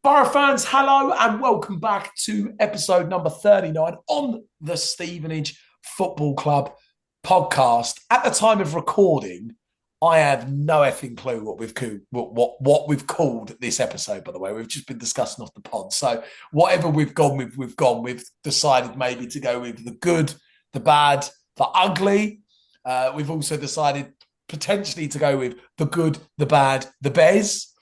Borough fans, hello and welcome back to episode number 39 on the Stevenage Football Club podcast. At the time of recording, I have no effing clue what we've called this episode. By the way, we've just been discussing off the pod. So whatever we've gone with, we've gone. We've decided maybe to go with the good, the bad, the ugly. We've also decided potentially to go with the good, the bad, the bez.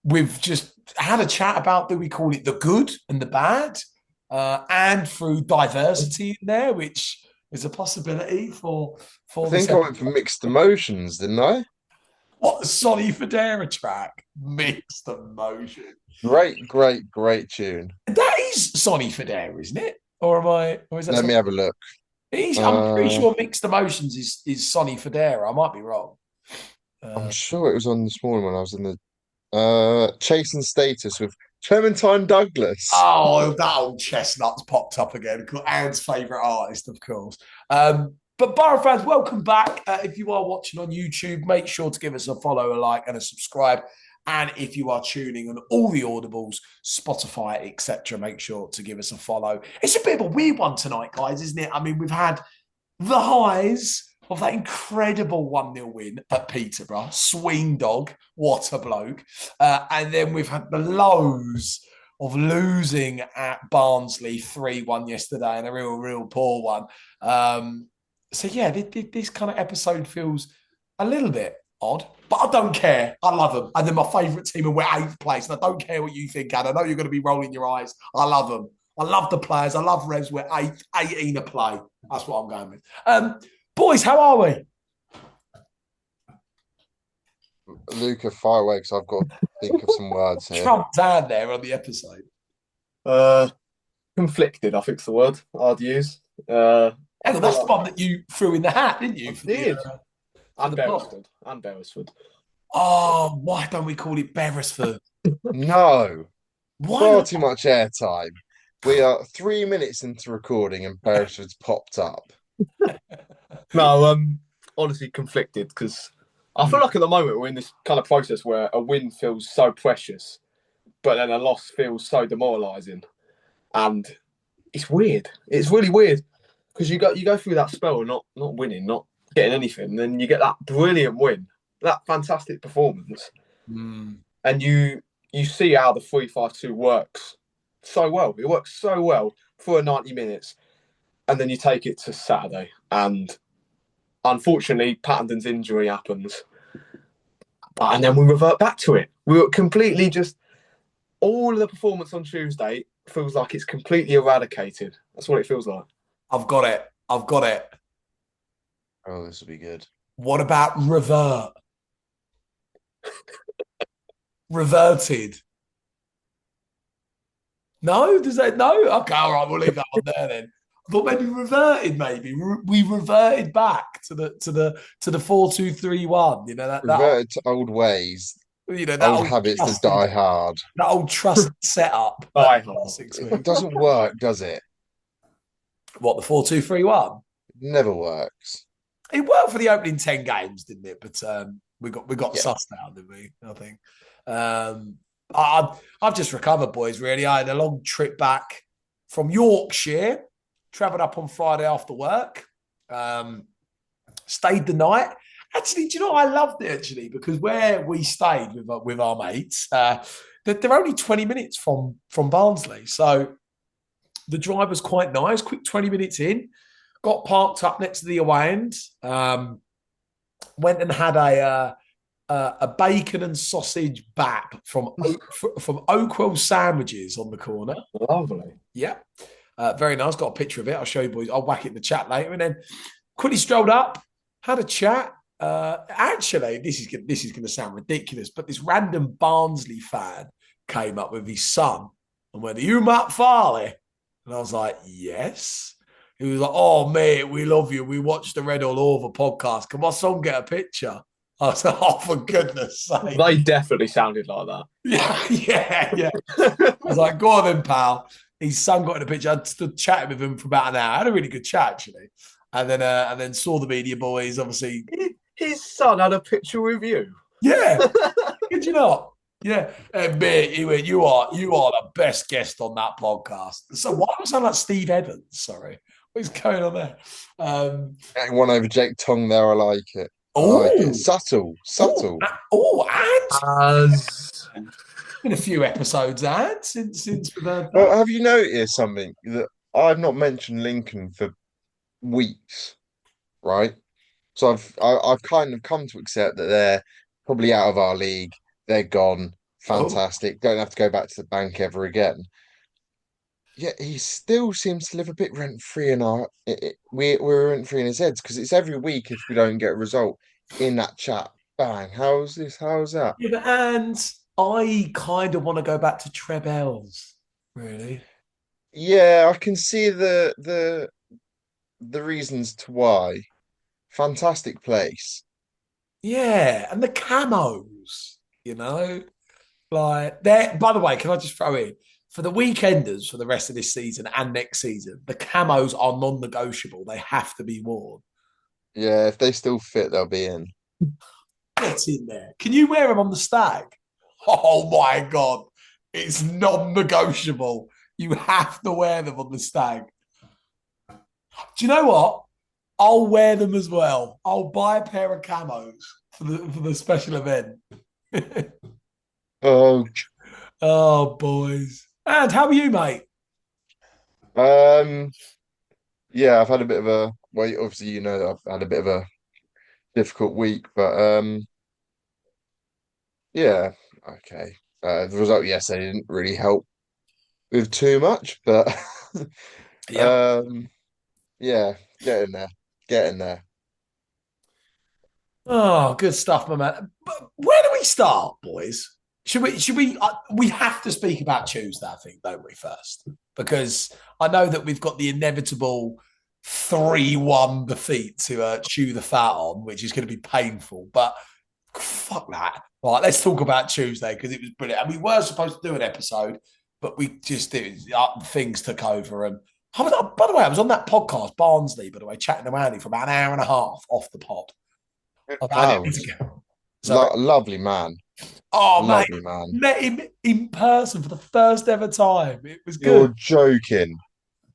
We've just had a chat about, do we call it the good and the bad, and through diversity in there, which is a possibility I for this think I went episode. for mixed emotions, didn't I? What the Sonny Fodera track? Mixed emotion. Great tune. That is Sonny Fodera, isn't it? Or am I? Or is that Let me something? have a look. I'm pretty Uh, sure Mixed Emotions is Sonny Fodera. I might be wrong. I'm Uh, sure it was on this morning when I was in the Chasing Status with Clementine Douglas. Oh, that old chestnut's popped up again. Anne's favourite artist, of course. But Borough fans, welcome back. If you are watching on YouTube, make sure to give us a follow, a like, and a subscribe. And if you are tuning on all the audibles, Spotify, etc., make sure to give us a follow. It's a bit of a weird one tonight, guys, isn't it? I mean, we've had the highs of that incredible 1-0 win at Peterborough. Swing dog, what a bloke. And then we've had the lows of losing at Barnsley 3-1 yesterday and a real poor one. So, yeah, this kind of episode feels a little bit odd, but I don't care. I love them. And they're my favourite team and we're 8th place. And I don't care what you think, Ad. I know you're going to be rolling your eyes. I love them. I love the players. I love Revs. We're 8th, 18 a play. That's what I'm going with. Boys, how are we? Luca, fire away because I've got to think of some words here. Trumped down there on the episode. Uh, Conflicted, I think's the word I'd use. Hang on, that's the one that you threw in the hat, didn't you? Did. For And the pod. Beresford. And Beresford. Oh, why don't we call it Beresford? No, Why far not? too much airtime. We are 3 minutes into recording and Beresford's popped up. No, honestly conflicted because I feel like at the moment we're in this kind of process where a win feels so precious, but then a loss feels so demoralising. And it's weird. It's really weird because you go through that spell of not winning, not getting anything, and then you get that brilliant win, that fantastic performance, and you see how the 3-5-2 works so well. It works so well for 90 minutes, and then you take it to Saturday, and unfortunately, Pattenden's injury happens, and then we revert back to it. We were completely just all of the performance on Tuesday feels like it's completely eradicated. That's what it feels like. I've got it. I've got it. Oh, this will be good. What about revert? Reverted. No? Does that no? Okay, all right, we'll leave that one there then. I thought maybe reverted, maybe. We reverted back to the 4-2-3-1. You know, that old, Reverted to old ways, that old old habits that trusted, die hard. that old trusted setup Die for hard. 6 weeks. It doesn't work, does it? What, the 4-2-3-1? It never works. It worked for the opening 10 games, didn't it? But we got Yeah. sussed out, didn't we? I think. I've just recovered, boys, really. I had a long trip back from Yorkshire, travelled up on Friday after work, stayed the night. Actually, do you know what? I loved it, actually, because where we stayed with our mates, they're only 20 minutes from Barnsley. So the drive was quite nice, quick 20 minutes in, got parked up next to the away end, went and had a bacon and sausage bap from Oakwell Sandwiches on the corner. Lovely. Yeah. Very nice. Got a picture of it. I'll show you boys. I'll whack it in the chat later. And then quickly strolled up, had a chat. Actually, this is going to sound ridiculous, but this random Barnsley fan came up with his son and went, "Are you Matt Farley?" And I was like, "Yes." He was like, "Oh, mate, we love you. We watched the Red All Over podcast. Can my son get a picture?" I was like, "Oh, for goodness sake." They definitely sounded like that. Yeah. I was like, "Go on then, pal." His son got in a picture. I stood chatting with him for about an hour. I had a really good chat, actually. And then saw the media boys, obviously. His son had a picture with you. Yeah. Did you not? Yeah, mate, you are the best guest on that podcast. So why do I sound like Steve Evans? Sorry, what's going on there? Getting one over Jake Tongue there. I like it. I like it. Oh, Subtle, oh, subtle. and As been a few episodes, and since we've heard Well, that. have you noticed something that I've not mentioned Lincoln for weeks, right? So I've kind of come to accept that they're probably out of our league. They're gone. Oh, Fantastic. Don't have to go back to the bank ever again. Yet he still seems to live a bit rent free in our. We're rent free in his heads because it's every week if we don't get a result in that chat. Bang! How's this? How's that? yeah, and I kind of want to go back to Trebells, really. Yeah, I can see the reasons to why. Fantastic place. Yeah, and the camos, like there. By the way, can I just throw in for the weekenders for the rest of this season and next season? The camos are non-negotiable; they have to be worn. Yeah, if they still fit, they'll be in. Get in there. Can you wear them on the stag? Oh my god, it's non-negotiable. You have to wear them on the stag. Do you know what? I'll wear them as well. I'll buy a pair of camos for the special event. Oh, Oh, boys. And how are you, mate? um, yeah, I've had a bit of a well, obviously you know that I've had a bit of a difficult week, but yeah, okay. The result yesterday didn't really help with too much, but Yeah. um, yeah, get in there, get in there. Oh, good stuff, my man. But where do we start, boys? We have to speak about Tuesday, I think, don't we, first? Because I know that we've got the inevitable 3-1 defeat to chew the fat on, which is going to be painful. But fuck that. Right, let's talk about Tuesday because it was brilliant. And we were supposed to do an episode, but we just did things took over. And by the way, I was on that podcast, Barnsley, by the way, chatting to Andy for about an hour and a half off the pod. About it How's ago. Sorry. lovely man, Oh, mate, lovely man. met him in person for the first ever time. It was good. You're joking.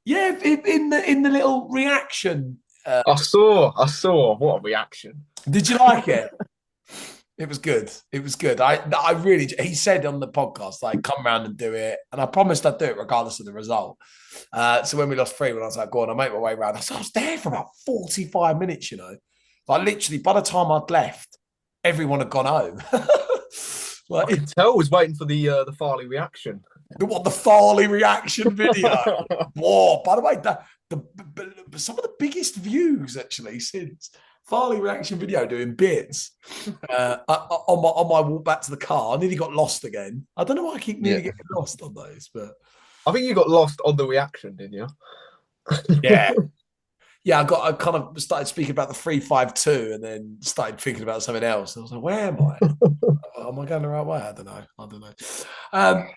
Yeah, in the little reaction. I saw. What a reaction! Did you like it? It was good. It was good. I really. He said on the podcast, like, come round and do it, and I promised I'd do it regardless of the result. So when we lost 3, when I was like, go on, I'll make my way around. I was there for about 45 minutes. Like literally, by the time I'd left, everyone had gone home. I Like, can tell. I was waiting for the Farley reaction. the Farley reaction video. Whoa! By the way, some of the biggest views actually since Farley reaction video doing bits on my walk back to the car. I nearly got lost again. I don't know why I keep nearly getting lost on those, but I think you got lost on the reaction, didn't you? yeah. Yeah, I kind of started speaking about the 3-5-2 and then started thinking about something else. I was like, where am I? Am I going the right way? I don't know.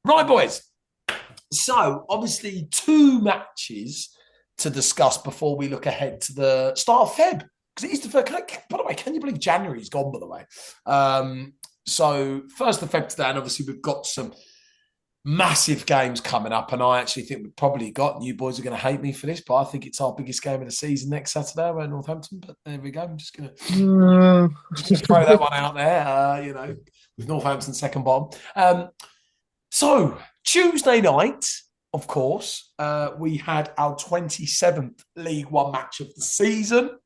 Right, boys. So, obviously, 2 matches to discuss before we look ahead to the start of Feb. Because it is the first. By the way, can you believe January's gone, by the way? So, 1st of Feb today, and obviously, we've got some massive games coming up, and I actually think we've probably got, and you boys are going to hate me for this, but I think it's our biggest game of the season next Saturday at Northampton. But there we go. I'm just going to throw that one out there, with Northampton second bottom. So Tuesday night, of course, we had our 27th League One match of the season.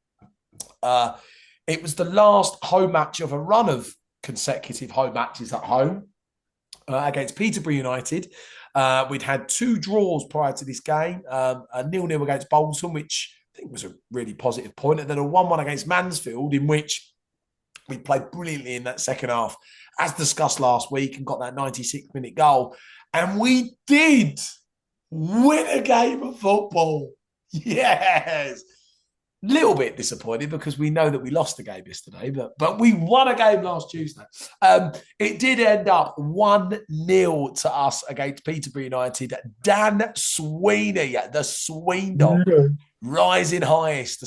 It was the last home match of a run of consecutive home matches at home. Against Peterborough United. We'd had 2 draws prior to this game, a 0-0 against Bolton, which I think was a really positive point, and then a 1-1 against Mansfield, in which we played brilliantly in that second half, as discussed last week, and got that 96-minute goal. And we did win a game of football. Yes. Little bit disappointed because we know that we lost the game yesterday, but we won a game last Tuesday. It did end up 1-0 to us against Peterborough United. Dan Sweeney, the Sween Dog, rising highest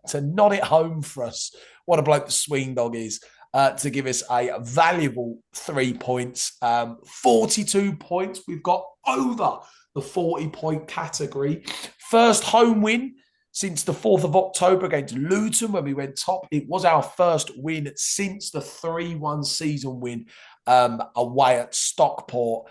to nod it home for us. What a bloke the Sween Dog is. to give us a valuable 3 points. 42 points. We've got over the 40-point category. First home win since the 4th of October against Luton when we went top. It was our first win since the 3-1 season win away at Stockport.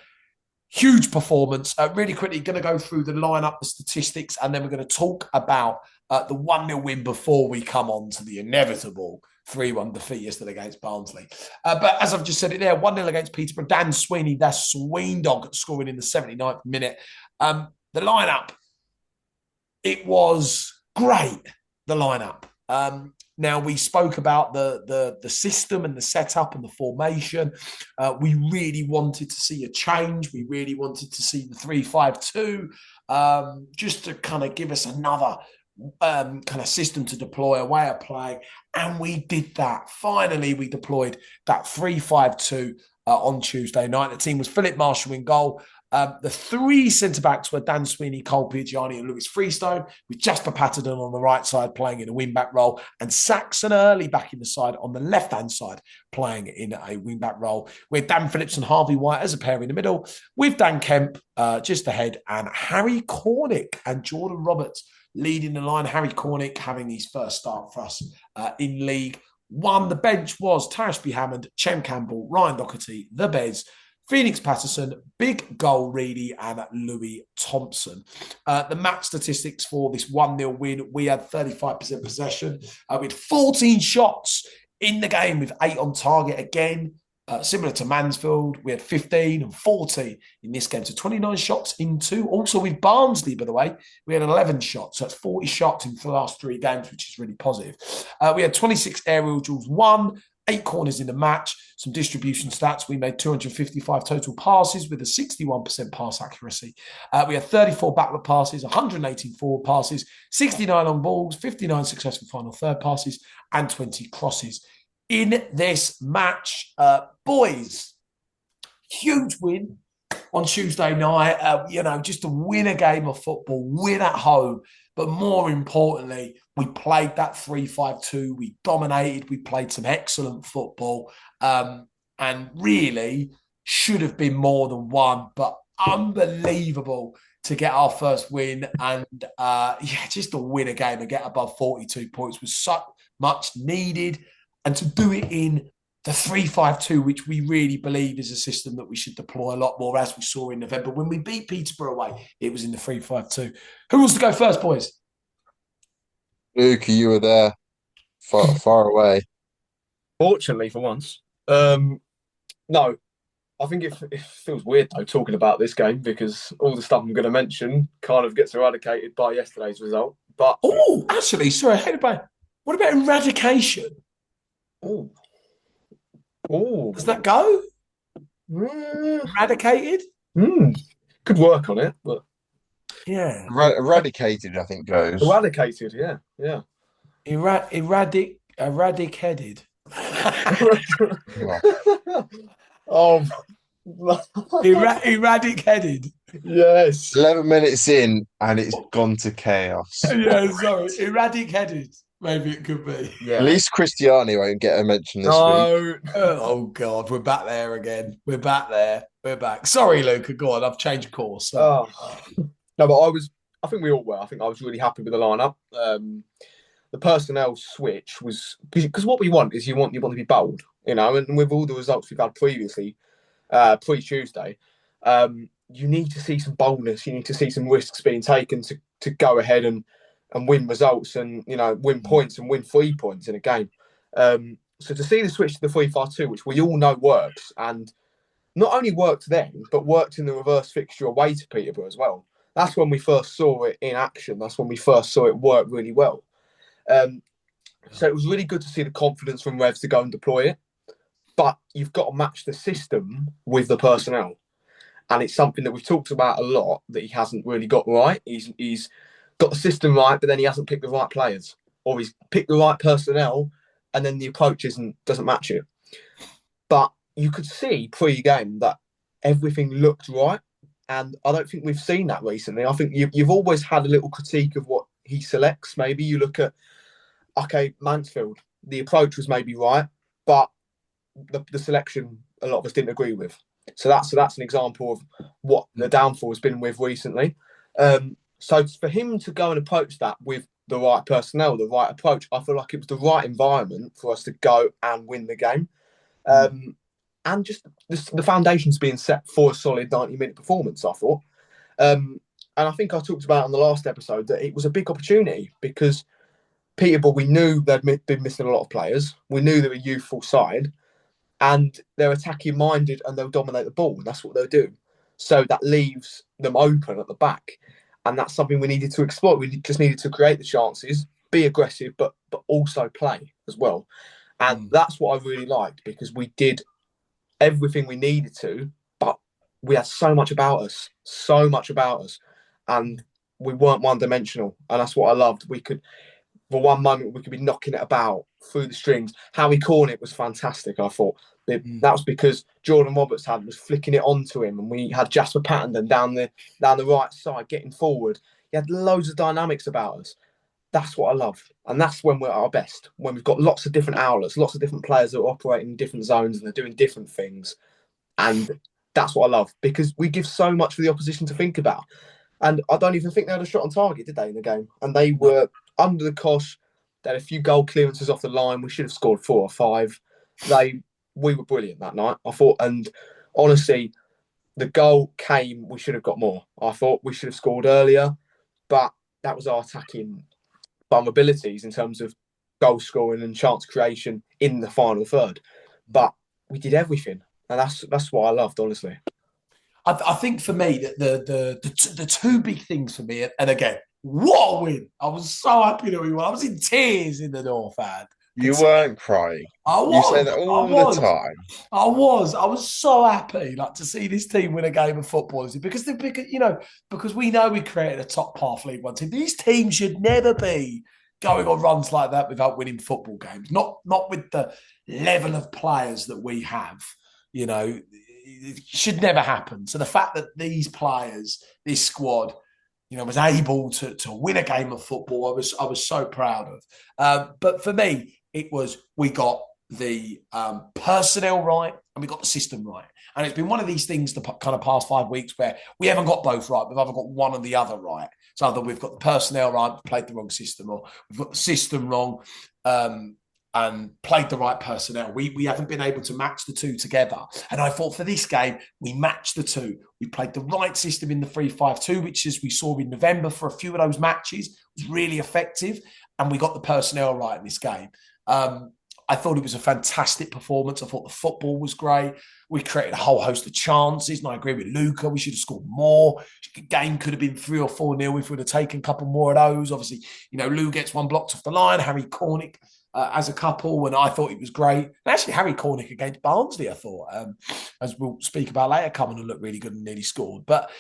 Huge performance. Really quickly, going to go through the lineup, the statistics, and then we're going to talk about the 1-0 win before we come on to the inevitable 3-1 defeat yesterday against Barnsley. But as I've just said it there, 1-0 against Peterborough. Dan Sweeney, that Sween dog, scoring in the 79th minute. The lineup, it was great, the lineup. Now, we spoke about the system and the setup and the formation. We really wanted to see a change. We really wanted to see the 3-5-2 just to kind of give us another kind of system to deploy, a way of play. And we did that. Finally, we deployed that 3-5-2 on Tuesday night. The team was Philip Marshall in goal. The 3 centre-backs were Dan Sweeney, Cole Piagiani and Lewis Freestone, with Jasper Patterson on the right side playing in a wing-back role, and Saxon Early back in the side on the left-hand side playing in a wing-back role, with Dan Phillips and Harvey White as a pair in the middle, with Dan Kemp just ahead, and Harry Cornick and Jordan Roberts leading the line. Harry Cornick having his first start for us in League One. The bench was Tarashby Hammond, Chem Campbell, Ryan Doherty, The Bez, Phoenix Patterson, Big Goal Reedy, and Louis Thompson. The match statistics for this 1-0 win, we had 35% possession. We had 14 shots in the game with 8 on target again. Similar to Mansfield, we had 15 and 14 in this game. So 29 shots in 2. Also with Barnsley, by the way, we had 11 shots. So that's 40 shots in the last 3 games, which is really positive. We had 26 aerial duels won, 8 corners in the match. Some distribution stats. We made 255 total passes with a 61% pass accuracy. We had 34 backward passes, 118 forward passes, 69 on balls, 59 successful final third passes, and 20 crosses. In this match, boys, huge win on Tuesday night. Just to win a game of football, win at home. But more importantly, we played that 3-5-2. We dominated. We played some excellent football. And really should have been more than one, but unbelievable to get our first win. And just to win a game and get above 42 points was so much needed. And to do it in the 3-5-2, which we really believe is a system that we should deploy a lot more, as we saw in November. When we beat Peterborough away, it was in the 3-5-2. Who wants to go first, boys? Luca, you were there, far away. Fortunately, for once. No, I think it feels weird, though, talking about this game, because all the stuff I'm going to mention kind of gets eradicated by yesterday's result. But actually, sorry, what about eradication? Does that go? Eradicated? Could work on it, but yeah. Eradicated, I think goes. Eradicated, yeah. Eradicated. Eradicated. Yes. 11 minutes in and it's gone to chaos. Yeah, sorry. Eradicated. Maybe it could be. Yeah. At least Christiani won't get a mention this week. Oh, God. We're back there again. We're back there. We're back. Sorry, Luca. Go on. I've changed course. No, but I think we all were. I think I was really happy with the lineup. The personnel switch was... Because what we want is you want to be bold, and with all the results we've had previously, pre-Tuesday, you need to see some boldness. You need to see some risks being taken to go ahead and win results and, win points and win 3 points in a game. So to see the switch to the 3-5-2, which we all know works, and not only worked then, but worked in the reverse fixture away to Peterborough as well. That's when we first saw it in action. That's when we first saw it work really well. So it was really good to see the confidence from Revs to go and deploy it. But you've got to match the system with the personnel. And it's something that we've talked about a lot that he hasn't really got right. He's got the system right, but then he hasn't picked the right players. Or he's picked the right personnel and then the approach doesn't match it. But you could see pre-game that everything looked right. And I don't think we've seen that recently. I think you've always had a little critique of what he selects. Maybe you look at, Mansfield, the approach was maybe right, but the selection a lot of us didn't agree with. So that's an example of what the downfall has been with recently. So for him to go and approach that with the right personnel, the right approach, I feel like it was the right environment for us to go and win the game. And just the foundations being set for a solid 90-minute performance, I thought. And I think I talked about on the last episode that it was a big opportunity because Peterborough, we knew they'd been missing a lot of players. We knew they were a youthful side and they're attacking minded and they'll dominate the ball. And that's what they'll do. So that leaves them open at the back. And that's something we needed to exploit. We just needed to create the chances, be aggressive, but also play as well. And that's what I really liked because we did everything we needed to, but we had so much about us. And we weren't one-dimensional. And that's what I loved. We could, for one moment, we could be knocking it about through the strings. Harry Cornick was fantastic, I thought. That was because Jordan Roberts was flicking it onto him, and we had Jasper Pattenden down the right side, getting forward. He had loads of dynamics about us. That's what I love. And that's when we're at our best, when we've got lots of different outlets, lots of different players that are operating in different zones and they're doing different things. And that's what I love because we give so much for the opposition to think about. And I don't even think they had a shot on target, did they, in the game? And they were under the cosh. They had a few goal clearances off the line. We should have scored 4 or 5. We were brilliant that night, I thought. And honestly, the goal came, we should have got more. I thought we should have scored earlier, but that was our attacking vulnerabilities in terms of goal scoring and chance creation in the final third. But we did everything. And that's what I loved, honestly. I think for me, that the two big things for me, and again, what a win. I was so happy that we won. I was in tears in the North Ad. You weren't crying. I was. You say that all the time. I was so happy, like, to see this team win a game of football, because because we know we created a top half League One team. These teams should never be going on runs like that without winning football games. Not with the level of players that we have. It should never happen. So the fact that these players, this squad, was able to win a game of football, I was so proud of. But for me, it was we got the personnel right and we got the system right. And it's been one of these things the kind of past 5 weeks where we haven't got both right. We've either got one or the other right. So either we've got the personnel right, played the wrong system, or we've got the system wrong and played the right personnel. We haven't been able to match the two together. And I thought for this game, we matched the two. We played the right system in the 3-5-2, which, as we saw in November for a few of those matches, was really effective. And we got the personnel right in this game. I thought it was a fantastic performance. I thought the football was great. We created a whole host of chances, and I agree with Luca. We should have scored more. The game could have been 3 or 4-0 if we'd have taken a couple more of those. Obviously, Lou gets one blocked off the line. Harry Cornick as a couple, and I thought it was great. And actually, Harry Cornick against Barnsley, I thought, as we'll speak about later, coming and looked really good and nearly scored. But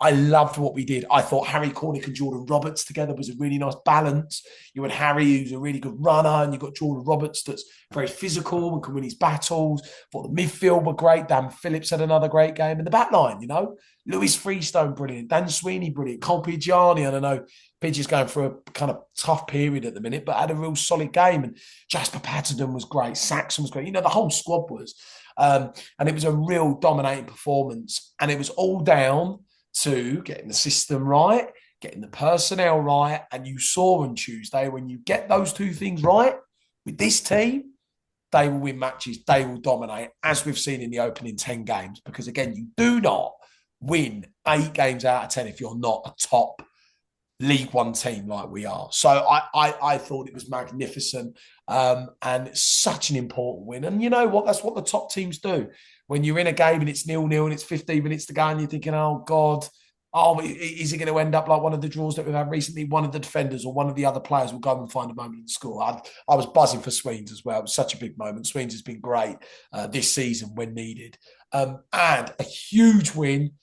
I loved what we did. I thought Harry Cornick and Jordan Roberts together was a really nice balance. You had Harry, who's a really good runner, and you've got Jordan Roberts that's very physical and can win his battles. I thought the midfield were great. Dan Phillips had another great game. And the back line, Lewis Freestone, brilliant. Dan Sweeney, brilliant. Cole Pidgiani, I don't know, Pidge is going through a kind of tough period at the minute, but had a real solid game. And Jasper Pattenden was great. Saxon was great. The whole squad was. And it was a real dominating performance. And it was all down to getting the system right, getting the personnel right. And you saw on Tuesday, when you get those two things right with this team, they will win matches, they will dominate, as we've seen in the opening 10 games. Because again, you do not win 8 games out of 10 if you're not a top League One team like we are. So I thought it was magnificent, and such an important win. And you know what? That's what the top teams do. When you're in a game and it's 0-0 and it's 15 minutes to go and you're thinking, oh, God, is it going to end up like one of the draws that we've had recently? One of the defenders or one of the other players will go and find a moment in score. I was buzzing for Sweens as well. It was such a big moment. Sweens has been great this season when needed. And a huge win,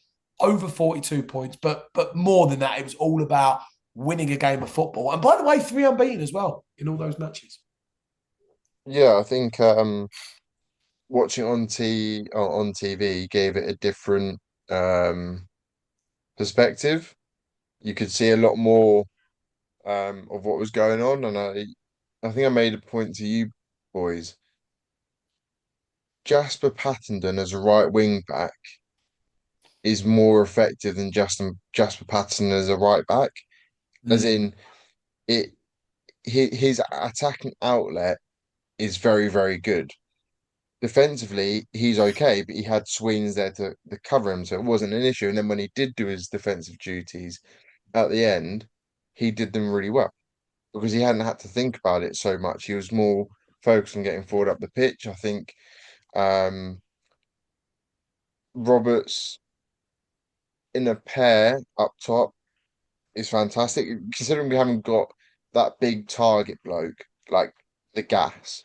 over 42 points. But more than that, it was all about winning a game of football. And by the way, 3 unbeaten as well in all those matches. Yeah, I think watching on TV gave it a different perspective. You could see a lot more of what was going on, and I think I made a point to you boys Jasper Pattendon as a right wing back is more effective than Jasper Patterson as a right back. As Mm. in, it his attacking outlet is very, very good. Defensively, he's okay, but he had Sweens there to cover him, so it wasn't an issue. And then when he did do his defensive duties at the end, he did them really well because he hadn't had to think about it so much. He was more focused on getting forward up the pitch. I think um, Roberts in a pair up top is fantastic, considering we haven't got that big target bloke like the gas.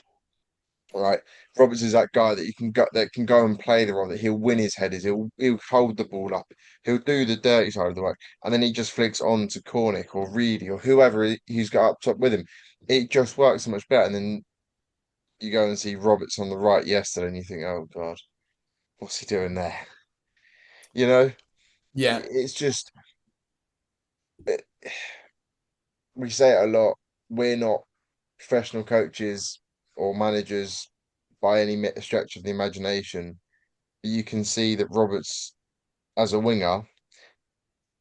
Right, Roberts is that guy that can go and play the role that he'll win his headers, he'll hold the ball up, he'll do the dirty side of the work, and then he just flicks on to Cornick or Reedy or whoever he's got up top with him. It just works so much better. And then you go and see Roberts on the right yesterday, and you think, oh God, what's he doing there? You know, Yeah. it's just it, we say it a lot. We're not professional coaches or managers by any stretch of the imagination. You can see that Roberts as a winger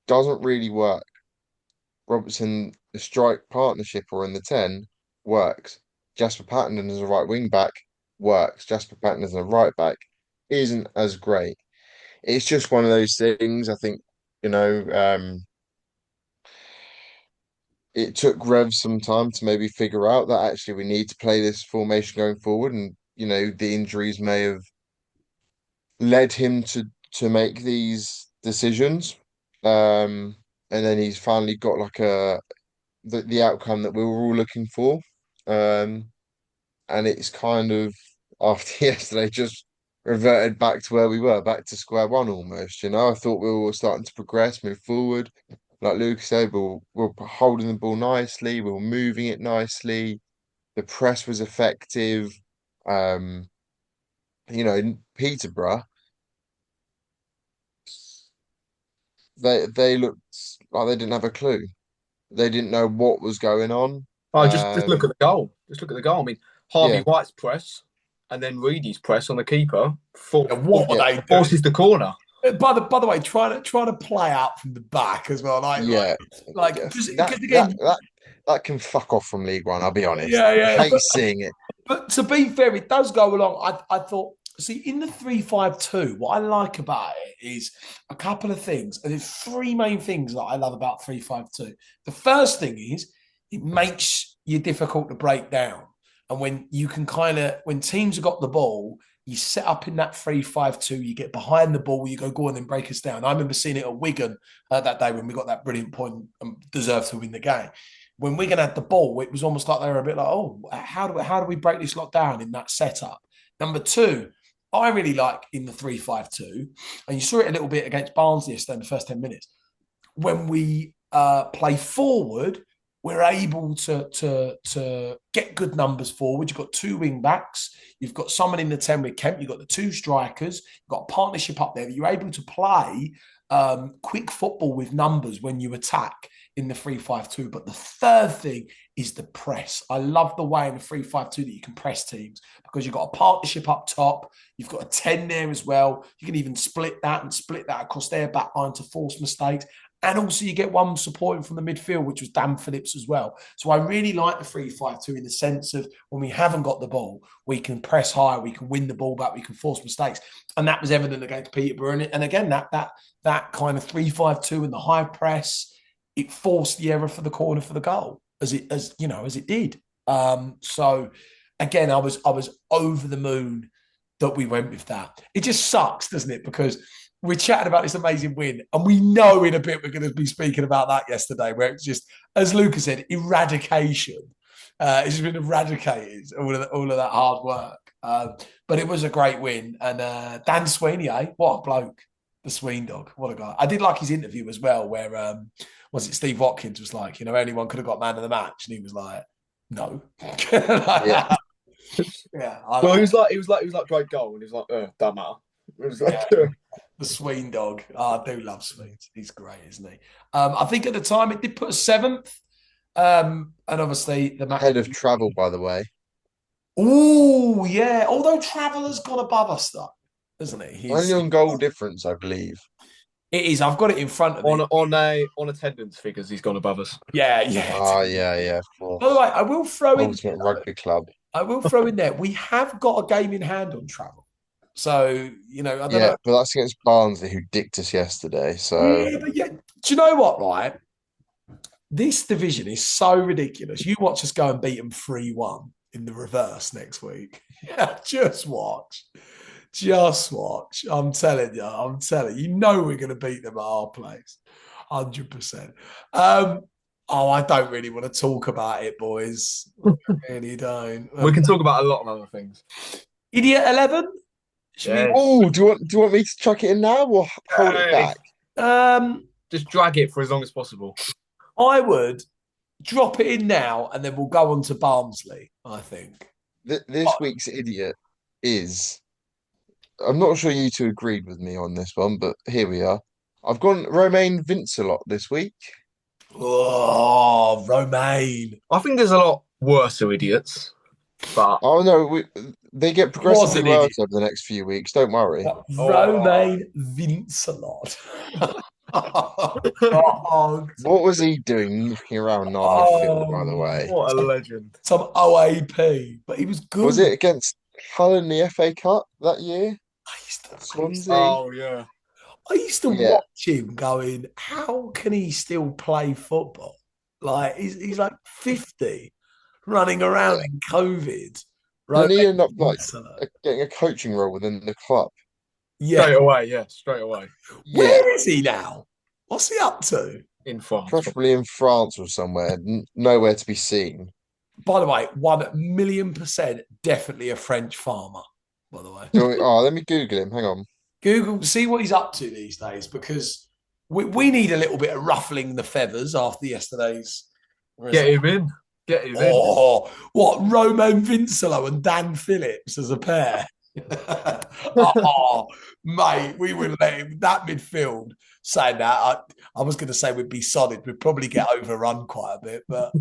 doesn't really work. Robertson, the strike partnership or in the 10 works. Jasper Patterson as a right wing back works. Jasper Patterson as a right back isn't as great. It's just one of those things. I think, you know, it took Rev some time to maybe figure out that actually we need to play this formation going forward. And, the injuries may have led him to make these decisions. And then he's finally got like the outcome that we were all looking for. Um, and it's kind of after yesterday just reverted back to where we were, back to square one almost. I thought we were starting to progress, move forward. Like Luca said, we were holding the ball nicely, we were moving it nicely. The press was effective. Um, in Peterborough, they looked like they didn't have a clue. They didn't know what was going on. Oh, just look at the goal. Just look at the goal. I mean, Harvey Yeah, White's press and then Reedy's press on the keeper for, And what are yeah, they doing? forces the corner. By the way, trying to play out from the back as well, yeah. like Yes. just That because that again, that that can fuck off from League One. I'll be honest. yeah, I yeah. hate seeing it. But to be fair, it does go along. I thought, see, in the 3-5-2, what I like about it is a couple of things. And there's three main things that I love about 3-5-2. The first thing is it makes you difficult to break down. And when you can when teams have got the ball, you set up in that 3-5-2, you get behind the ball, you go on and break us down. I remember seeing it at Wigan that day when we got that brilliant point and deserved to win the game. When Wigan had the ball, it was almost like they were a bit like, oh, how do we break this lot down in that setup? Number two, I really like in the 3-5-2, and you saw it a little bit against Barnsley yesterday in the first 10 minutes. When we play forward, we're able to get good numbers forward. You've got two wing backs. You've got someone in the 10 with Kemp. You've got the two strikers. You've got a partnership up there that you're able to play quick football with numbers when you attack in the 3-5-2. But the third thing is the press. I love the way in the 3-5-2 that you can press teams because you've got a partnership up top. You've got a 10 there as well. You can even split that across their back line to force mistakes. And also you get one supporting from the midfield, which was Dan Phillips as well. So I really like the 3-5-2 in the sense of when we haven't got the ball, we can press high, we can win the ball back, we can force mistakes. And that was evident against Peterborough. And again, that kind of 3-5-2 and the high press, it forced the error for the corner for the goal, as it did. So again, I was over the moon that we went with that. It just sucks, doesn't it? Because we're chatting about this amazing win, and we know in a bit we're going to be speaking about that yesterday, where it's just, as Luca said, eradication. It's just been eradicated, all of that hard work. But it was a great win. And Dan Sweeney, what a bloke. The Sween dog, what a guy. I did like his interview as well, where was it Steve Watkins was like, anyone could have got man of the match, and he was like, no. Yeah, Yeah. Well, he was like great goal, and he was like, don't matter. It was like, The Sween dog. Oh, I do love Sweens. He's great, isn't he? I think at the time it did put us seventh. And obviously the match. head of travel, by the way. Oh, yeah. Although Traveller's gone above us, though, isn't it? Only on goal difference, I believe. It is. I've got it in front of me. On attendance figures, he's gone above us. Yeah, yeah. Oh, yeah, of By the course. way, I will throw in. Ultimate Rugby Club. I will throw in there. We have got a game in hand on Travel. So, I don't Yeah, know. but that's against Barnsley, who dicked us yesterday. So, Yeah, but yeah. Do you know what, right? This division is so ridiculous. You watch us go and beat them 3-1 in the reverse next week. Yeah, just watch. Just watch. I'm telling you. You know we're going to beat them at our place. 100%. I don't really want to talk about it, boys. I really don't. We can talk about a lot of other things. Idiot 11? Yeah. oh, do you want me to chuck it in now or hold it back? Just drag it for as long as possible. I would drop it in now and then we'll go on to Barnsley, I think. This week's idiot is. I'm not sure you two agreed with me on this one, but here we are. I've gone Romain Vincelot this week. Oh, Romain. I think there's a lot worse idiots, but Oh no, they get progressively Was an worse over the next few weeks. Don't worry. Romain Vincelot. Oh, God. What was he doing knocking around our midfield, by the way? what a legend. Some OAP, but he was good. Was it against Hull in the FA Cup that year? Swansea. Oh yeah. I used to Yeah. watch him going, how can he still play football? Like, he's like 50, running around in COVID. Didn't he Romain end up like Vincelot. getting a coaching role within the club? Yeah. Straight away. Yeah, Where is he now? What's he up to? In France. preferably in France or somewhere, nowhere to be seen. By the way, 1,000,000% definitely a French farmer, by the way. Let me Google him. Hang on. Google, see what he's up to these days, because we need a little bit of ruffling the feathers after yesterday's result. Get him in. Oh, what? Romain Vincelot and Dan Phillips as a pair. Oh, mate, we would let him. That midfield, saying that, I was going to say we'd be solid. We'd probably get overrun quite a bit. But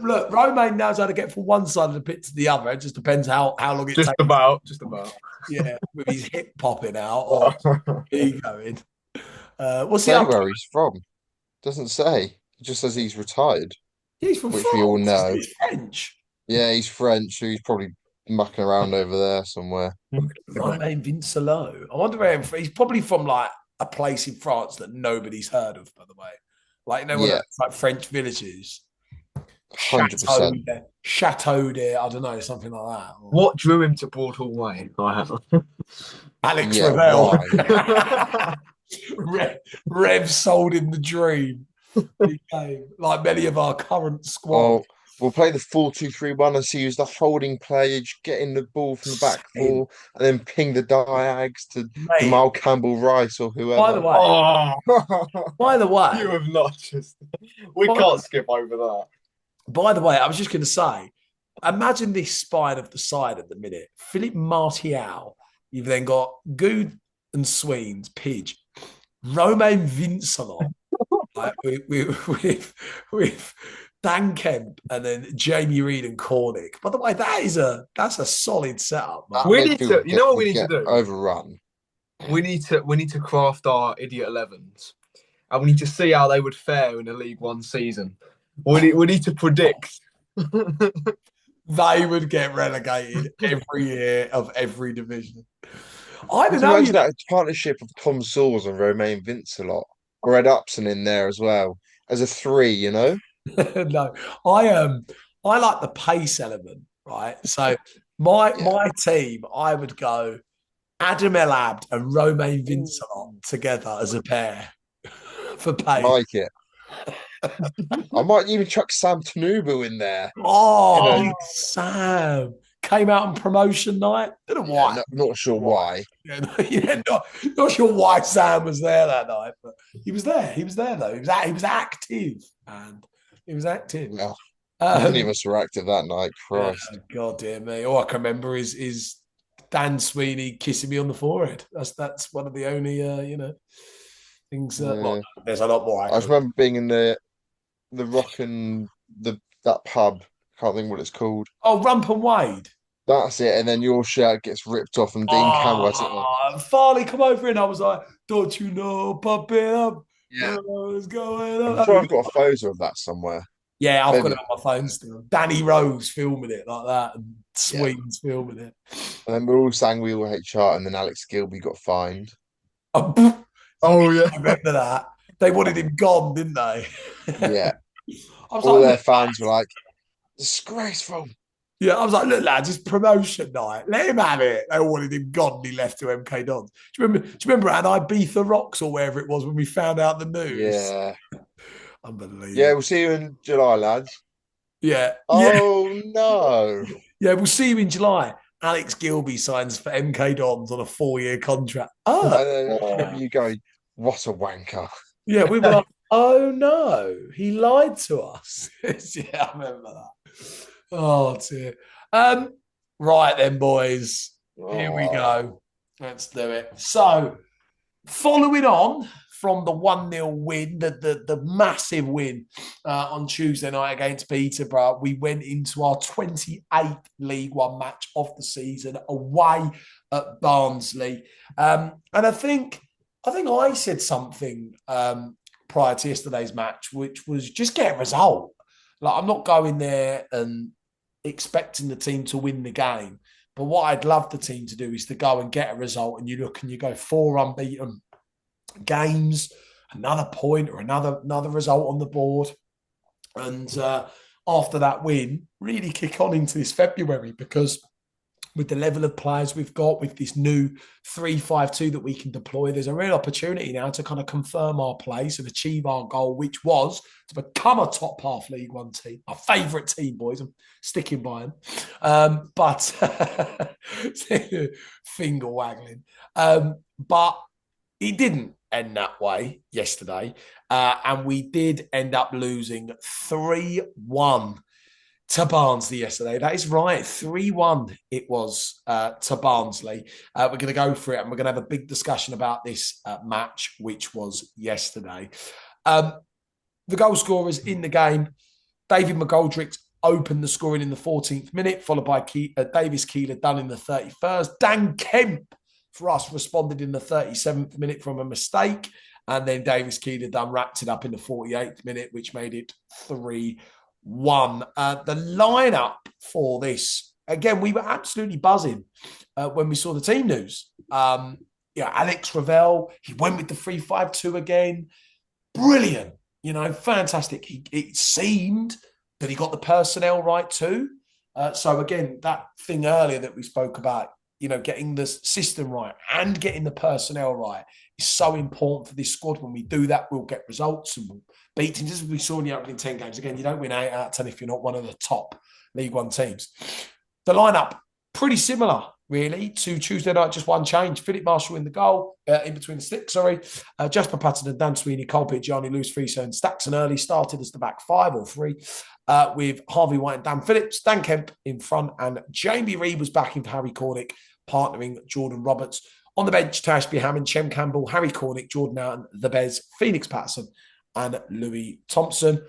look, Romain knows how to get from one side of the pit to the other. It just depends how long it takes. Just about. Yeah, with his hip popping out or he going. What's he Say up to? where he's from. Doesn't say. It just says he's retired. He's from which France. we all know. He's French. Yeah, he's French, so he's probably mucking around over there somewhere. Romain Vincelot. I wonder where he's probably from, like a place in France that nobody's heard of, by the way. Like, it's like French villages. 100%. Chateau there, I don't know, something like that. What drew him to Broadhall Way? Alex Yeah, Revert. Rev sold him the dream. He came, like many of our current squad. Oh, we'll play the 4-2-3-1 and see who's the holding player, getting the ball from the back four and then ping the diags to Jamal Campbell-Rice or whoever. By the way, you have not just. We can't skip over that. By the way, I was just going to say, imagine this spine of the side at the minute. Philippe Martial. You've then got Good and Sweens, Pidge, Romain Vincelot, like with Dan Kemp, and then Jamie Reid and Cornick. By the way, that's a solid setup. Man. We need to. You know what we need to do? Overrun. We need to craft our idiot 11s, and we need to see how they would fare in a League One season. We need to predict. They would get relegated every year of every division. I don't know. Imagine that partnership of Tom Sawers and Romain Vincelot, or Ed Upson in there as well as a 3. No, I like the pace element, right? So my team, I would go Adam El Abd and Romain Vincelot together as a pair for pace. Like it. I might even chuck Sam Tanubu in there. Oh, Sam came out on promotion night. Don't know why. Not sure why. Not sure why Sam was there that night, but he was there. He was there though. He was active, and he was active. Well, many of us were active that night. Christ, God dear me! All I can remember is Dan Sweeney kissing me on the forehead. That's one of the only things. Well, there's a lot more. I remember being in the Rock and that pub a Can't think what it's called. Oh, Rump and Wade. That's it. And then your shirt gets ripped off and Dean Campbell has it on. Farley come over and I was like, don't you know, pop it up. Yeah. What's going I'm on? sure I've got a photo of that somewhere. Yeah, I've got Maybe. it on my phone still. Danny Rose filming it like that, and Yeah. Sweens filming it. And then we all sang We All Hate Chart, and then Alex Gilby got fined. Oh yeah. I remember that. They wanted him gone, didn't they? Yeah. I was All like, their look, fans were like, disgraceful. yeah, I was like, look, lads, it's promotion night. Let him have it. They all wanted him gone, and he left to MK Dons. Do you remember at Ibiza Rocks or wherever it was when we found out the news? Yeah. Unbelievable. Yeah, we'll see you in July, lads. Yeah. Oh, no. Yeah, we'll see you in July. Alex Gilby signs for MK Dons on a 4-year contract. And Oh, then I remember you going, what a wanker. yeah, we were like, oh no, he lied to us. Yeah, I remember that. Oh dear. Right then, boys. Here we go. Let's do it. So, following on from the 1-0 win, the massive win on Tuesday night against Peterborough, we went into our 28th League One match of the season away at Barnsley. And I think I said something prior to yesterday's match, which was just get a result. Like, I'm not going there and expecting the team to win the game. But what I'd love the team to do is to go and get a result, and you look and you go 4 unbeaten games, another point or another result on the board. And after that win, really kick on into this February, because with the level of players we've got, with this new 3-5-2 that we can deploy, there's a real opportunity now to kind of confirm our place and achieve our goal, which was to become a top half League One team. Our favourite team, boys. I'm sticking by them. But finger waggling. But it didn't end that way yesterday. And we did end up losing 3-1 to Barnsley yesterday. That is right. 3-1 it was to Barnsley. We're going to go for it, and we're going to have a big discussion about this match, which was yesterday. The goal scorers in the game, David McGoldrick opened the scoring in the 14th minute, followed by Davis Keeler done in the 31st. Dan Kemp, for us, responded in the 37th minute from a mistake. And then Davis Keeler done wrapped it up in the 48th minute, which made it 3-1. The lineup for this, again, we were absolutely buzzing when we saw the team news. Alex Revert, he went with the 3-5-2 again. Brilliant, fantastic. It seemed that he got the personnel right too. So again, that thing earlier that we spoke about, getting the system right and getting the personnel right is so important for this squad. When we do that, we'll get results and we'll beat teams. Just as we saw in the opening 10 games. Again, you don't win 8 out of 10 if you're not one of the top League One teams. The lineup, pretty similar, really, to Tuesday night, just one change. Philip Marshall in the goal, in between the sticks, Jasper Patton and Dan Sweeney, Cole Gianni, Lewis Friso and Staxon Early started as the back 5 or 3, with Harvey White and Dan Phillips, Dan Kemp in front, and Jamie Reid was backing for Harry Cornick, partnering Jordan Roberts. On the bench, Tashby Hammond, Chem Campbell, Harry Cornick, Jordan Allen, The Bez, Phoenix Patterson, and Louis Thompson.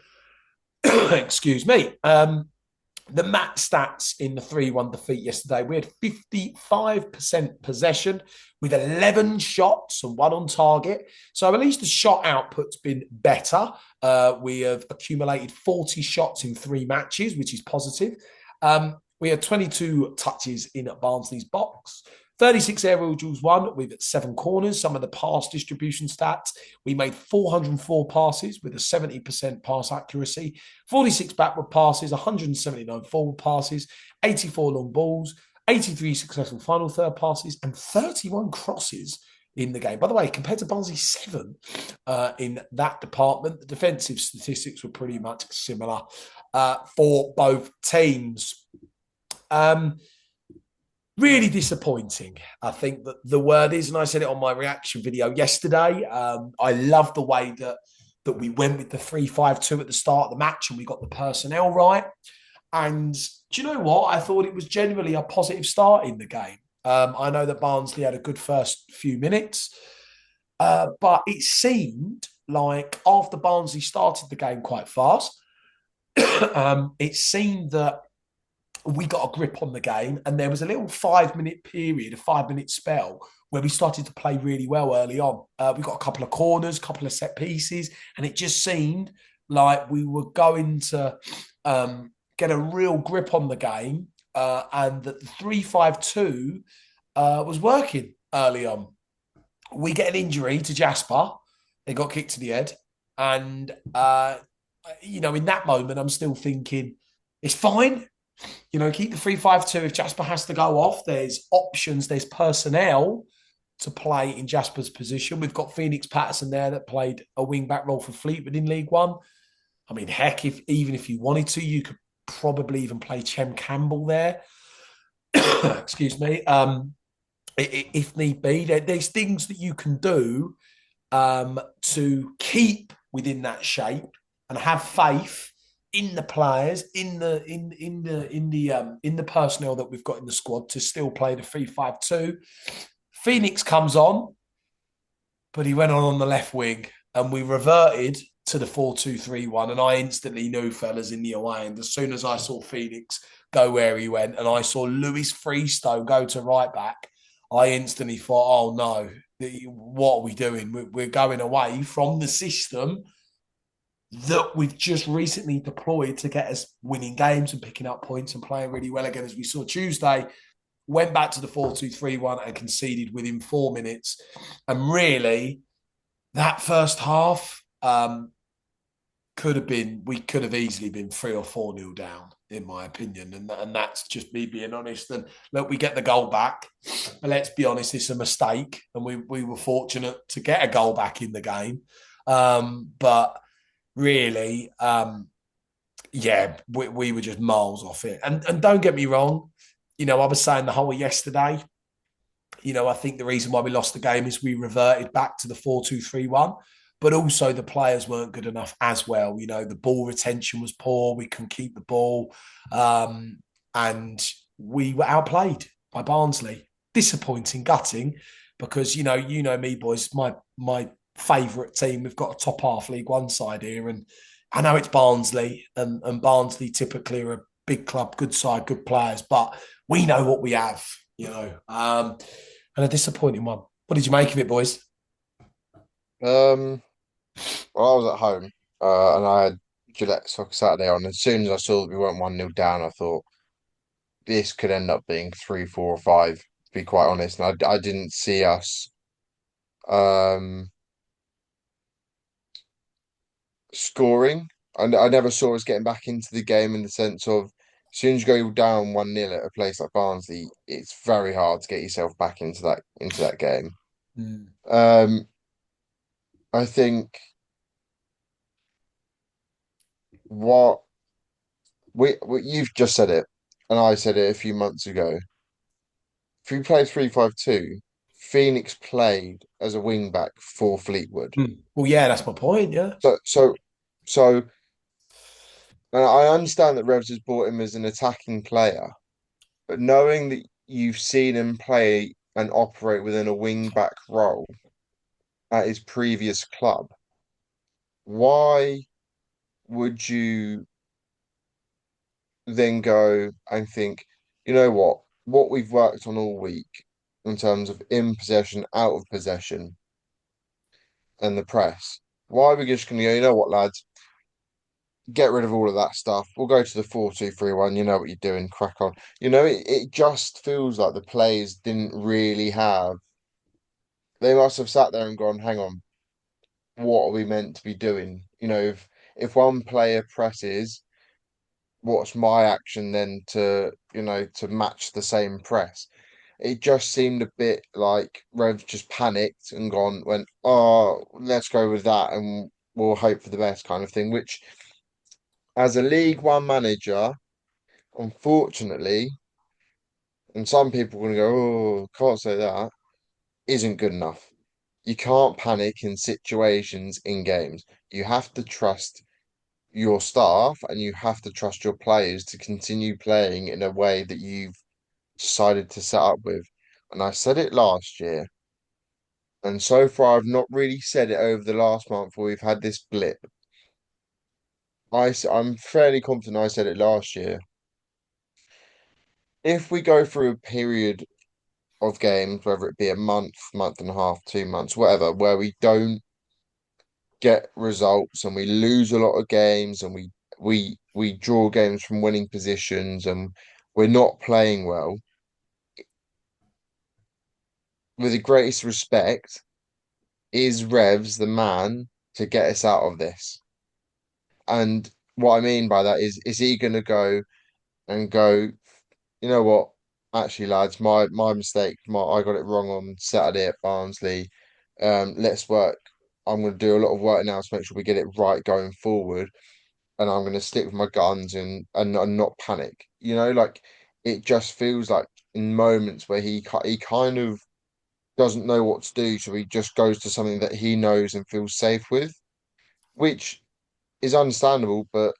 Excuse me. The match stats in the 3-1 defeat yesterday, we had 55% possession with 11 shots and 1 on target. So at least the shot output's been better. We have accumulated 40 shots in 3 matches, which is positive. We had 22 touches in Barnsley's box. 36 aerial duels won with 7 corners. Some of the pass distribution stats, we made 404 passes with a 70% pass accuracy, 46 backward passes, 179 forward passes, 84 long balls, 83 successful final third passes, and 31 crosses in the game. By the way, compared to Barnsley's 7 in that department, the defensive statistics were pretty much similar for both teams. Really disappointing, I think that the word is, and I said it on my reaction video yesterday. I love the way that we went with the 3-5-2 at the start of the match and we got the personnel right. And do you know what? I thought it was generally a positive start in the game. I know that Barnsley had a good first few minutes, but it seemed like after Barnsley started the game quite fast, it seemed that we got a grip on the game, and there was a little 5 minute period, a 5 minute spell where we started to play really well early on. We got a couple of corners, a couple of set pieces, and it just seemed like we were going to get a real grip on the game, and that the 3-5-2 was working early on. We get an injury to Jasper. They got kicked to the head. And, in that moment, I'm still thinking, it's fine. Keep the 3-5-2. If Jasper has to go off, there's options, there's personnel to play in Jasper's position. We've got Phoenix Patterson there that played a wing-back role for Fleetwood in League One. I mean, heck, even if you wanted to, you could probably even play Chem Campbell there. Excuse me. If need be, there's things that you can do to keep within that shape and have faith in the players, in the personnel that we've got in the squad to still play the 3-5-2. Phoenix comes on, but he went on the left wing, and we reverted to the 4-2-3-1. And I instantly knew, fellas, in the away end, as soon as I saw Phoenix go where he went, and I saw Lewis Freestow go to right back, I instantly thought, oh no, what are we doing? We're going away from the system that we've just recently deployed to get us winning games and picking up points and playing really well again, as we saw Tuesday. Went back to the 4-2-3-1 and conceded within 4 minutes. And really, that first half we could have easily been 3 or 4-0 down, in my opinion. And that's just me being honest. And look, we get the goal back. But let's be honest, it's a mistake. And we were fortunate to get a goal back in the game. But really, we were just miles off it. And don't get me wrong, I was saying the whole of yesterday, I think the reason why we lost the game is we reverted back to the 4-2-3-1, but also the players weren't good enough as well. The ball retention was poor. We couldn't keep the ball. And we were outplayed by Barnsley. Disappointing, gutting, because, you know me, boys, my favourite team. We've got a top half League One side here, and I know it's Barnsley, and Barnsley typically are a big club, good side, good players, but we know what we have, and a disappointing one. What did you make of it, boys? Well, I was at home, and I had Gillette Soccer Saturday on. As soon as I saw that we went 1-0 down, I thought this could end up being 3, 4, or 5, to be quite honest. And I didn't see us scoring. I never saw us getting back into the game, in the sense of, as soon as you go down 1-0 at a place like Barnsley, it's very hard to get yourself back into that game. I think what you've just said it, and I said it a few months ago. If we played 3-5-2, Phoenix played as a wing back for Fleetwood. Well, yeah, that's my point. Yeah. So, and I understand that Revs has bought him as an attacking player, but knowing that you've seen him play and operate within a wing back role at his previous club, why would you then go and think, you know what we've worked on all week in terms of in possession, out of possession, and the press, why are we just going to go, you know what, lads, get rid of all of that stuff. We'll go to the 4-2-3-1. You know what you're doing. Crack on. It just feels like the players didn't really have. They must have sat there and gone, hang on, what are we meant to be doing? If one player presses, what's my action then to match the same press? It just seemed a bit like Rev just panicked and went, oh, let's go with that and we'll hope for the best, kind of thing, which, as a League One manager, unfortunately, and some people are going to go, oh, can't say that, isn't good enough. You can't panic in situations in games. You have to trust your staff and you have to trust your players to continue playing in a way that you've decided to set up with. And I said it last year, and so far I've not really said it over the last month where we've had this blip. I'm fairly confident I said it last year. if we go through a period of games, whether it be a month, month and a half, 2 months, whatever, where we don't get results and we lose a lot of games and we draw games from winning positions and we're not playing well, with the greatest respect, is Revs the man to get us out of this? And what I mean by that is he going to go, you know what? Actually, lads, my mistake. I got it wrong on Saturday at Barnsley. Let's work. I'm going to do a lot of work now to make sure we get it right going forward. And I'm going to stick with my guns and not panic. You know, like it just feels like in moments where he kind of doesn't know what to do, so he just goes to something that he knows and feels safe with, which is understandable. But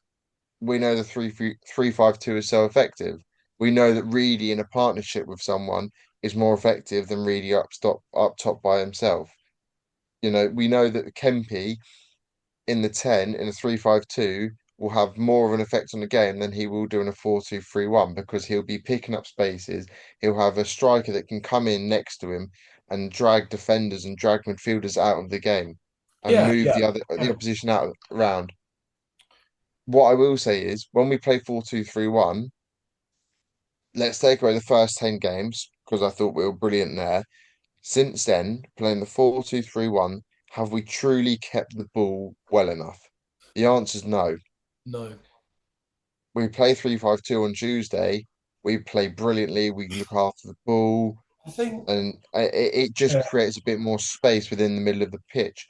we know the 3-5-2 is so effective. We know that Reedy in a partnership with someone is more effective than Reedy up top by himself. You know, we know that Kempy in the 10 in a 3-5-2 will have more of an effect on the game than he will do in a 4-2-3-1 because he'll be picking up spaces. He'll have a striker that can come in next to him and drag defenders and drag midfielders out of the game and Yeah, move yeah. the opposition out around. What I will say is when we play 4-2-3-1, let's take away the first 10 games because I thought we were brilliant there. Since then, playing the 4-2-3-1, have we truly kept the ball well enough? The answer is no. No. We play 3-5-2 on Tuesday. We play brilliantly. We look after the ball, I think, and it just yeah, creates a bit more space within the middle of the pitch.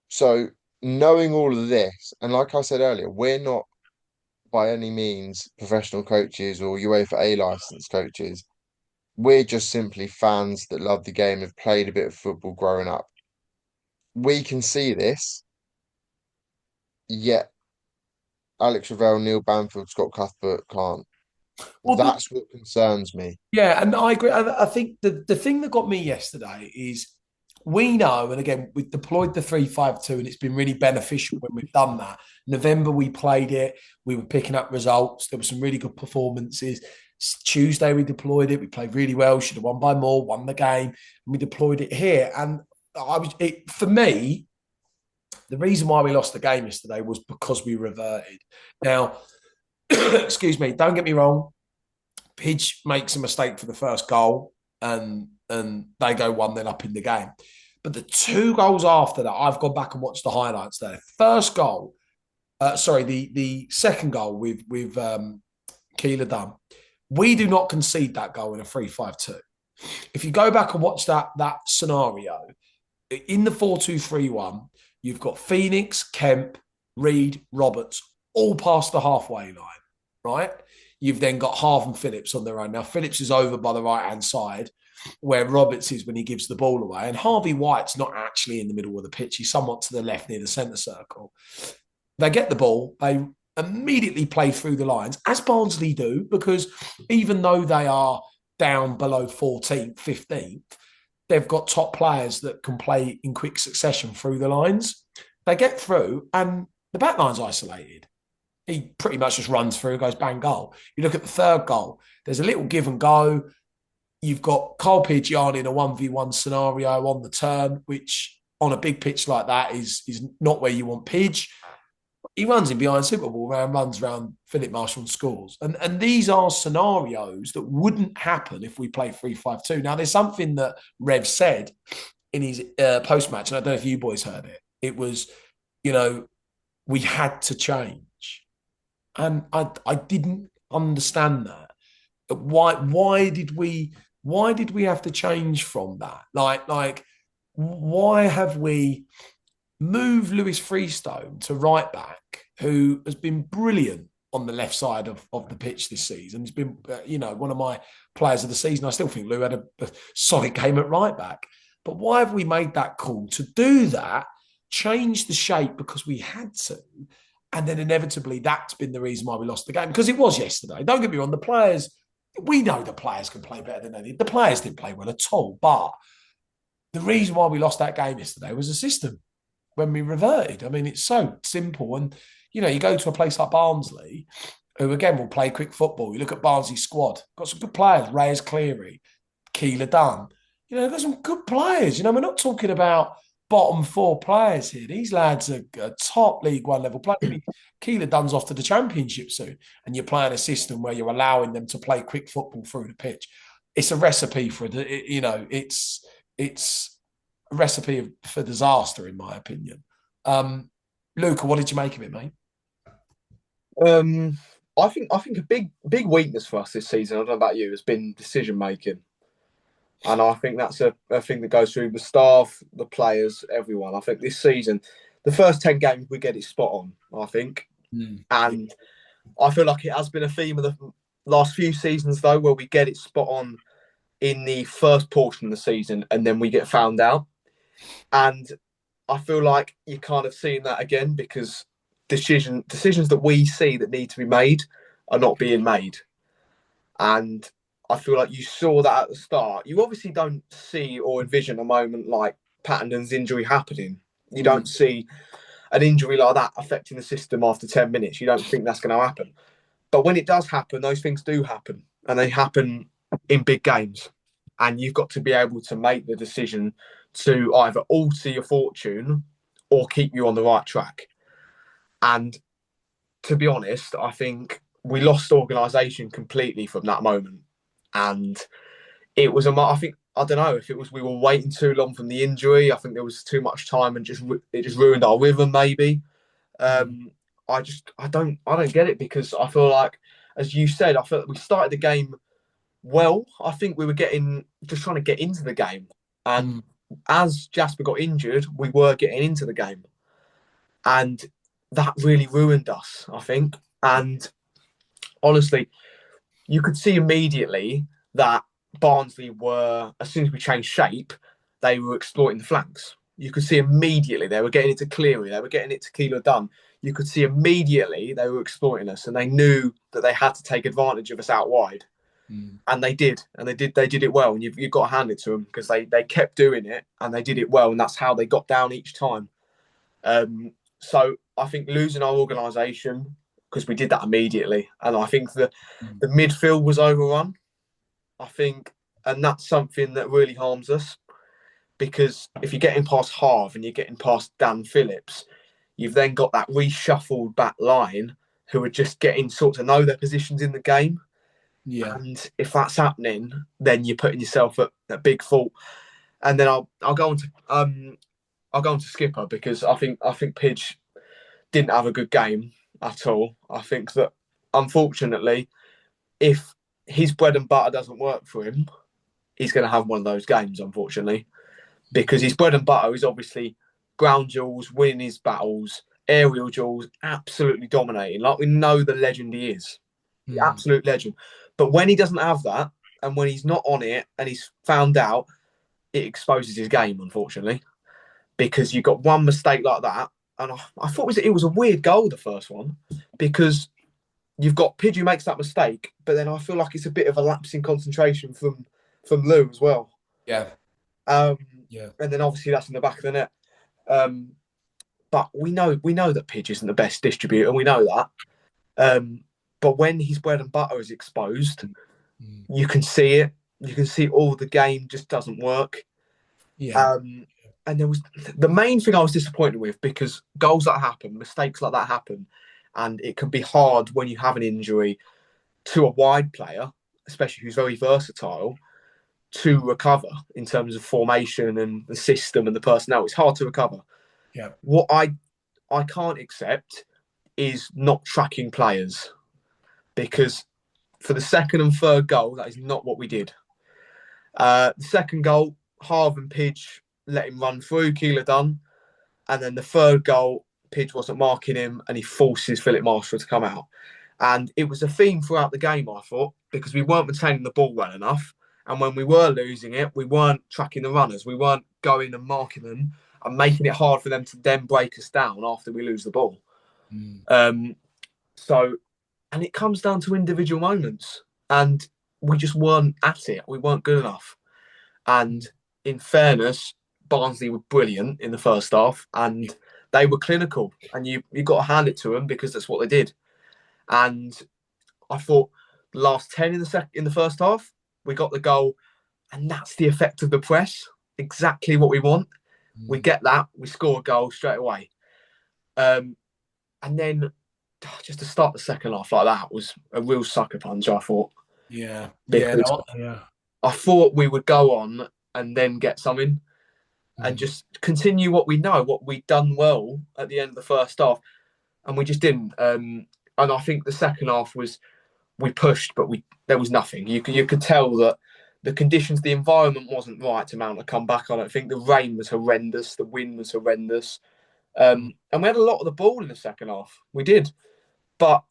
So, knowing all of this, and like I said earlier, we're not by any means professional coaches or UEFA A licensed coaches. We're just simply fans that love the game, have played a bit of football growing up. We can see this, yet Alex Revell, Neil Banfield, Scott Cuthbert can't. well, That's what concerns me. yeah, and I agree. I think the thing that got me yesterday is we know, and again, we've deployed the 3-5-2, and it's been really beneficial when we've done that. November, we played it, we were picking up results. There were some really good performances. Tuesday, we deployed it, we played really well, should have won by more, won the game, and we deployed it here. And for me, the reason why we lost the game yesterday was because we reverted. Now, excuse me, don't get me wrong. Pidge makes a mistake for the first goal, and they go 1-0 up in the game. But the two goals after that, I've gone back and watched the highlights there. First goal, the second goal with Keeler done. We do not concede that goal in a 3-5-2. If you go back and watch that scenario, in the 4-2-3-1, you've got Phoenix, Kemp, Reed, Roberts, all past the halfway line, right? You've then got Harv and Phillips on their own. Now, Phillips is over by the right-hand side, where Roberts is when he gives the ball away. And Harvey White's not actually in the middle of the pitch. He's somewhat to the left near the centre circle. They get the ball. They immediately play through the lines, as Barnsley do, because even though they are down below 14th, 15th, they've got top players that can play in quick succession through the lines. They get through and the back line's isolated. He pretty much just runs through, goes bang, goal. You look at the third goal, there's a little give and go. You've got Carl Pidgeon in a 1v1 scenario on the turn, which on a big pitch like that is not where you want Pidge. He runs in behind Super Ball and runs around Philip Marshall and scores. And these are scenarios that wouldn't happen if we play 3-5-2. Now, there's something that Rev said in his post-match, and I don't know if you boys heard it. It was, we had to change. And I didn't understand that. Why did we have to change from that? Like why have we moved Lewis Freestone to right back, who has been brilliant on the left side of the pitch this season? He's been one of my players of the season. I still think Lou had a solid game at right back. But why have we made that call to do that, change the shape because we had to? And then inevitably, that's been the reason why we lost the game. Because it was yesterday. Don't get me wrong, the players, we know the players can play better than they did. The players didn't play well at all. But the reason why we lost that game yesterday was the system when we reverted. I mean, it's so simple. And, you go to a place like Barnsley who again will play quick football. You look at Barnsley's squad, got some good players, Reyes Cleary, Keeler Dunn. You know, they've got some good players. You know, we're not talking about bottom four players here. These lads are top League One level players. I mean, Keeler Dunn's off to the Championship soon, and you're playing a system where you're allowing them to play quick football through the pitch. It's a recipe for, you know, it's a recipe for disaster, in my opinion. Luca, what did you make of it, mate? I think a big weakness for us this season, I don't know about you, has been decision making. And I think that's a thing that goes through the staff, the players, everyone. I think this season, the first 10 games, we get it spot on, I think. And I feel like it has been a theme of the last few seasons, though, where we get it spot on in the first portion of the season and then we get found out. And I feel like you're kind of seeing that again because decisions that we see that need to be made are not being made. And I feel like you saw that at the start. You obviously don't see or envision a moment like Pattenden's injury happening. You don't see an injury like that affecting the system after 10 minutes. You don't think that's going to happen. But when it does happen, those things do happen. And they happen in big games. And you've got to be able to make the decision to either alter your fortune or keep you on the right track. And to be honest, I think we lost organisation completely from that moment. And it was I don't know if it was we were waiting too long from the injury. I think there was too much time and it just ruined our rhythm. Maybe I don't get it because I feel like, as you said, I felt like we started the game well. I think we were just trying to get into the game, and as Jasper got injured, we were getting into the game, and that really ruined us, I think. And honestly, you could see immediately that Barnsley were, as soon as we changed shape, they were exploiting the flanks. You could see immediately they were getting it to Cleary, they were getting it to Keeler Dunn. You could see immediately they were exploiting us, and they knew that they had to take advantage of us out wide. And they did, and they did it well. And you've got to hand it to them because they kept doing it and they did it well, and that's how they got down each time. So I think losing our organisation, because we did that immediately, and I think the midfield was overrun. I think, and that's something that really harms us, because if you're getting past Harv and you're getting past Dan Phillips, you've then got that reshuffled back line who are just getting sort of know their positions in the game. Yeah. And if that's happening, then you're putting yourself at big fault. And then I'll go on to Skipper, because I think Pidge didn't have a good game at all. I think that, unfortunately, if his bread and butter doesn't work for him, he's going to have one of those games, unfortunately, because his bread and butter is obviously ground duels, winning his battles, aerial duels, absolutely dominating. Like, we know the legend he is, the absolute legend. But when he doesn't have that, and when he's not on it and he's found out, it exposes his game, unfortunately, because you've got one mistake like that. And I thought it was a weird goal, the first one, because you've got Pidge who makes that mistake, but then I feel like it's a bit of a lapse in concentration from Lou as well. Yeah. Yeah. And then obviously that's in the back of the net. But we know that Pidge isn't the best distributor, and we know that. But when his bread and butter is exposed, you can see it. You can see all the game just doesn't work. Yeah. And there was the main thing I was disappointed with, because goals that happen, mistakes like that happen, and it can be hard when you have an injury to a wide player, especially who's very versatile, to recover in terms of formation and the system and the personnel. It's hard to recover. Yeah. What I can't accept is not tracking players, because for the second and third goal, that is not what we did. The second goal, Harv and Pidge let him run through, Keeler Dunn. And then the third goal, Pidge wasn't marking him and he forces Philip Marshall to come out. And it was a theme throughout the game, I thought, because we weren't retaining the ball well enough. And when we were losing it, we weren't tracking the runners. We weren't going and marking them and making it hard for them to then break us down after we lose the ball. And it comes down to individual moments. And we just weren't at it. We weren't good enough. And in fairness, Barnsley were brilliant in the first half, and they were clinical, and you got to hand it to them, because that's what they did. And I thought the last 10 in the first half, we got the goal, and that's the effect of the press. Exactly what we want. We get that, we score a goal straight away. And then just to start the second half like that was a real sucker punch, I thought. Yeah. I thought we would go on and then get something and just continue what we know, what we'd done well at the end of the first half. And we just didn't. And I think the second half was, we pushed, but there was nothing. You could tell that the conditions, the environment wasn't right to mount a comeback. I don't think the rain was horrendous. The wind was horrendous. And we had a lot of the ball in the second half. We did. But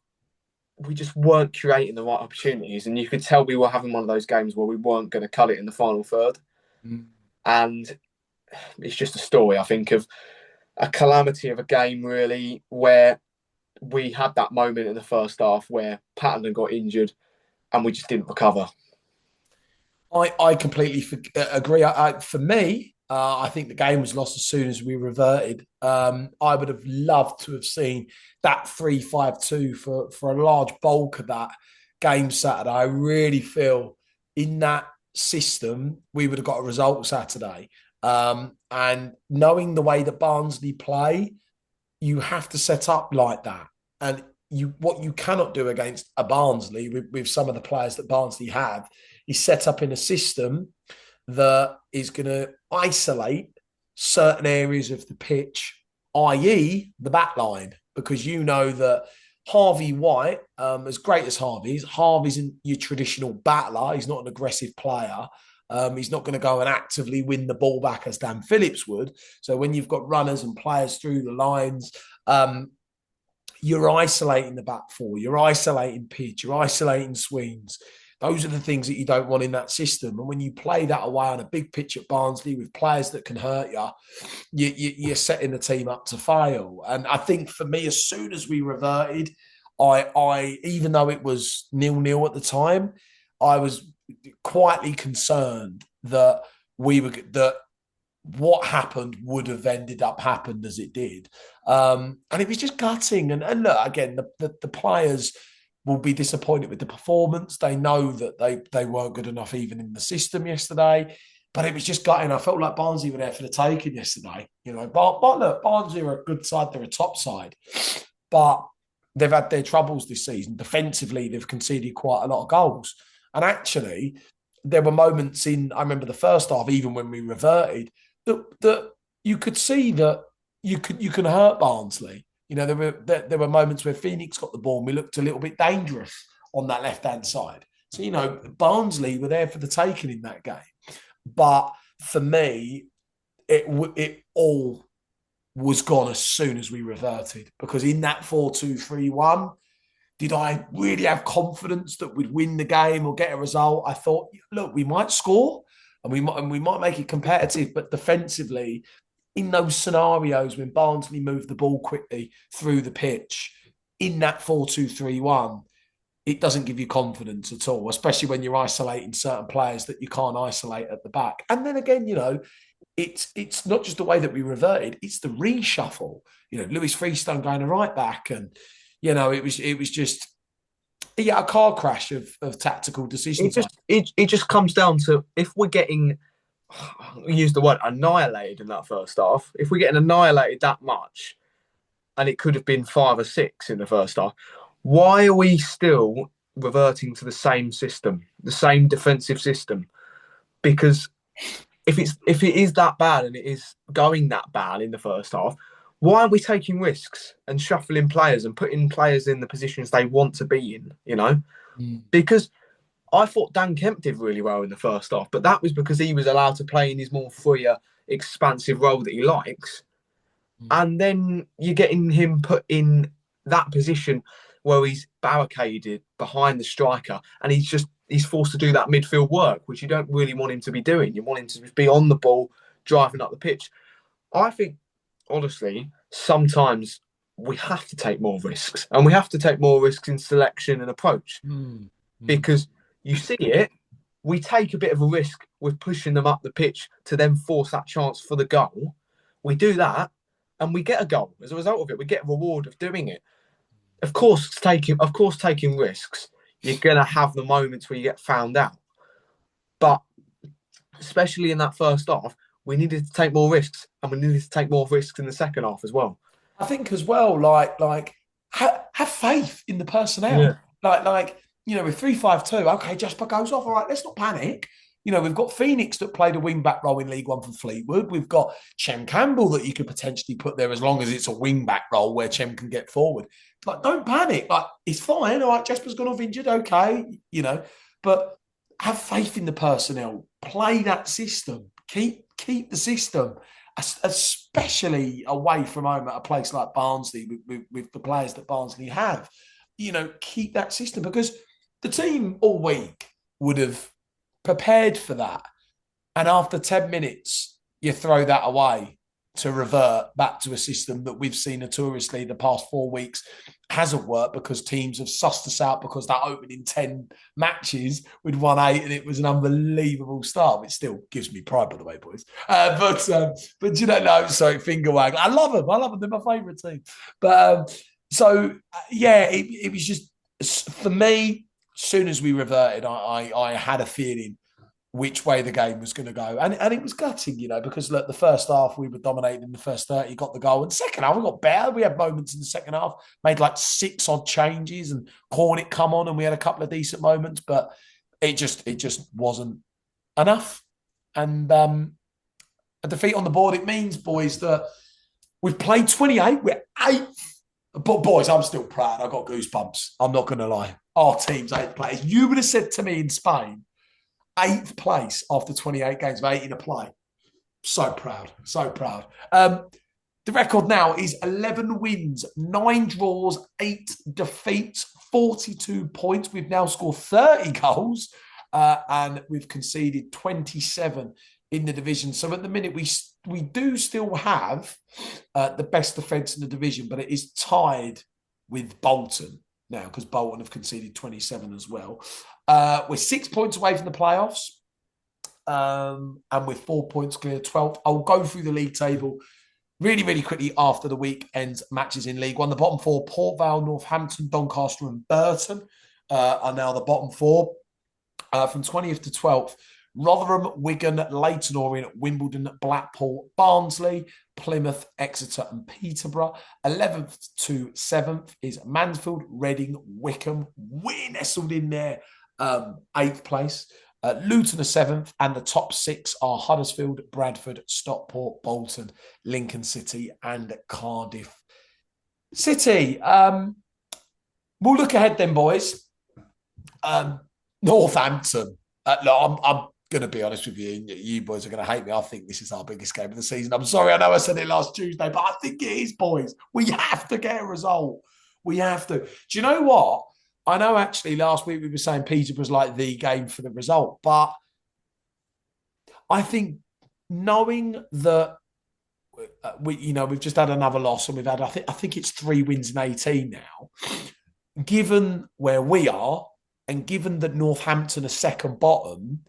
we just weren't creating the right opportunities. And you could tell we were having one of those games where we weren't going to cut it in the final third. And it's just a story, I think, of a calamity of a game, really, where we had that moment in the first half where Patterson got injured and we just didn't recover. I completely agree. For me, I think the game was lost as soon as we reverted. I would have loved to have seen that 3-5-2 for a large bulk of that game Saturday. I really feel in that system, we would have got a result Saturday. And knowing the way that Barnsley play, you have to set up like that. And what you cannot do against a Barnsley with some of the players that Barnsley have is set up in a system that is going to isolate certain areas of the pitch, i.e. the back line, because you know that Harvey White, as great as Harvey isn't your traditional battler. He's not an aggressive player. He's not going to go and actively win the ball back as Dan Phillips would. So when you've got runners and players through the lines, you're isolating the back four, you're isolating pitch, you're isolating swings. Those are the things that you don't want in that system. And when you play that away on a big pitch at Barnsley with players that can hurt you're setting the team up to fail. And I think for me, as soon as we reverted, I even though it was 0-0 at the time, I was quietly concerned that what happened would have ended up happened as it did. And it was just gutting. And look, again, the players will be disappointed with the performance. They know that they weren't good enough even in the system yesterday. But it was just gutting. I felt like Barnsley were there for the taking yesterday. You know, but look, Barnsley are a good side. They're a top side. But they've had their troubles this season. Defensively, they've conceded quite a lot of goals. And actually, there were moments I remember the first half, even when we reverted, that you could see that you can hurt Barnsley. You know, there were moments where Phoenix got the ball and we looked a little bit dangerous on that left-hand side. So, you know, Barnsley were there for the taking in that game. But for me, it all was gone as soon as we reverted, because in that 4-2-3-1, did I really have confidence that we'd win the game or get a result? I thought, look, we might score and we might make it competitive, but defensively, in those scenarios when Barnsley moved the ball quickly through the pitch, in that 4-2-3-1, it doesn't give you confidence at all, especially when you're isolating certain players that you can't isolate at the back. And then again, you know, it's not just the way that we reverted, it's the reshuffle. You know, Lewis Freestone going to right back, and you know, it was just a car crash of tactical decisions. It just comes down to, if we're getting, use the word annihilated in that first half, if we're getting annihilated that much, and it could have been 5 or 6 in the first half, why are we still reverting to the same system, the same defensive system? Because if it is that bad and it is going that bad in the first half, why are we taking risks and shuffling players and putting players in the positions they want to be in, you know? Because I thought Dan Kemp did really well in the first half, but that was because he was allowed to play in his more freer, expansive role that he likes. And then you're getting him put in that position where he's barricaded behind the striker and he's forced to do that midfield work, which you don't really want him to be doing. You want him to be on the ball, driving up the pitch. I think, honestly, sometimes we have to take more risks, and we have to take more risks in selection and approach, because you see it, we take a bit of a risk with pushing them up the pitch to then force that chance for the goal. We do that and we get a goal. As a result of it, we get a reward of doing it. Of course, taking risks, You're going to have the moments where you get found out. But especially in that first half, we needed to take more risks, and we needed to take more risks in the second half as well. I think as well, have faith in the personnel. Yeah. With 3-5-2, okay, Jasper goes off. All right, let's not panic. We've got Phoenix that played a wing-back role in League One for Fleetwood. We've got Chem Campbell that you could potentially put there as long as it's a wing-back role where Chem can get forward. Don't panic. It's fine. All right, Jasper's gone off injured. Okay, but have faith in the personnel. Play that system. Keep the system, especially away from home at a place like Barnsley with the players that Barnsley have. Keep that system, because the team all week would have prepared for that. And after 10 minutes, you throw that away to revert back to a system that we've seen notoriously the past 4 weeks hasn't worked, because teams have sussed us out, because that opening 10 matches we'd won 8 and it was an unbelievable start. It still gives me pride, by the way, boys. But sorry, finger wag. I love them. They're my favourite team. But it was just, for me, as soon as we reverted, I had a feeling which way the game was going to go. And it was gutting, because look, the first half we were dominating in the first 30, got the goal. And the second half we got better. We had moments in the second half, made 6 odd changes, and Cornet come on, and we had a couple of decent moments, but it just wasn't enough. And a defeat on the board, it means, boys, that we've played 28, we're 8th. But boys, I'm still proud. I got goosebumps. I'm not going to lie. Our team's 8th place. You would have said to me in Spain, 8th place after 28 games of 18 to play. So proud. The record now is 11 wins, 9 draws, 8 defeats, 42 points. We've now scored 30 goals and we've conceded 27 in the division. So at the minute, we do still have the best defence in the division, but it is tied with Bolton now, because Bolton have conceded 27 as well. We're 6 points away from the playoffs, and we're 4 points clear 12th. I'll go through the league table really, really quickly after the weekend's matches in League One. The bottom 4, Port Vale, Northampton, Doncaster and Burton are now the bottom 4. From 20th to 12th, Rotherham, Wigan, Leyton Orient, Wimbledon, Blackpool, Barnsley, Plymouth, Exeter and Peterborough. 11th to 7th is Mansfield, Reading, Wickham. We're nestled in there, 8th place. Luton are 7th, and the top 6 are Huddersfield, Bradford, Stockport, Bolton, Lincoln City and Cardiff City. We'll look ahead then, boys. Northampton. Look, I'm going to be honest with you. You boys are going to hate me. I think this is our biggest game of the season. I'm sorry, I know I said it last Tuesday, but I think it is, boys. We have to get a result. We have to. Do you know what? I know actually last week we were saying Peterborough's like the game for the result, but I think knowing that we've just had another loss, and we've had I think it's 3 wins in 18 now. Given where we are, and given that Northampton are second bottom,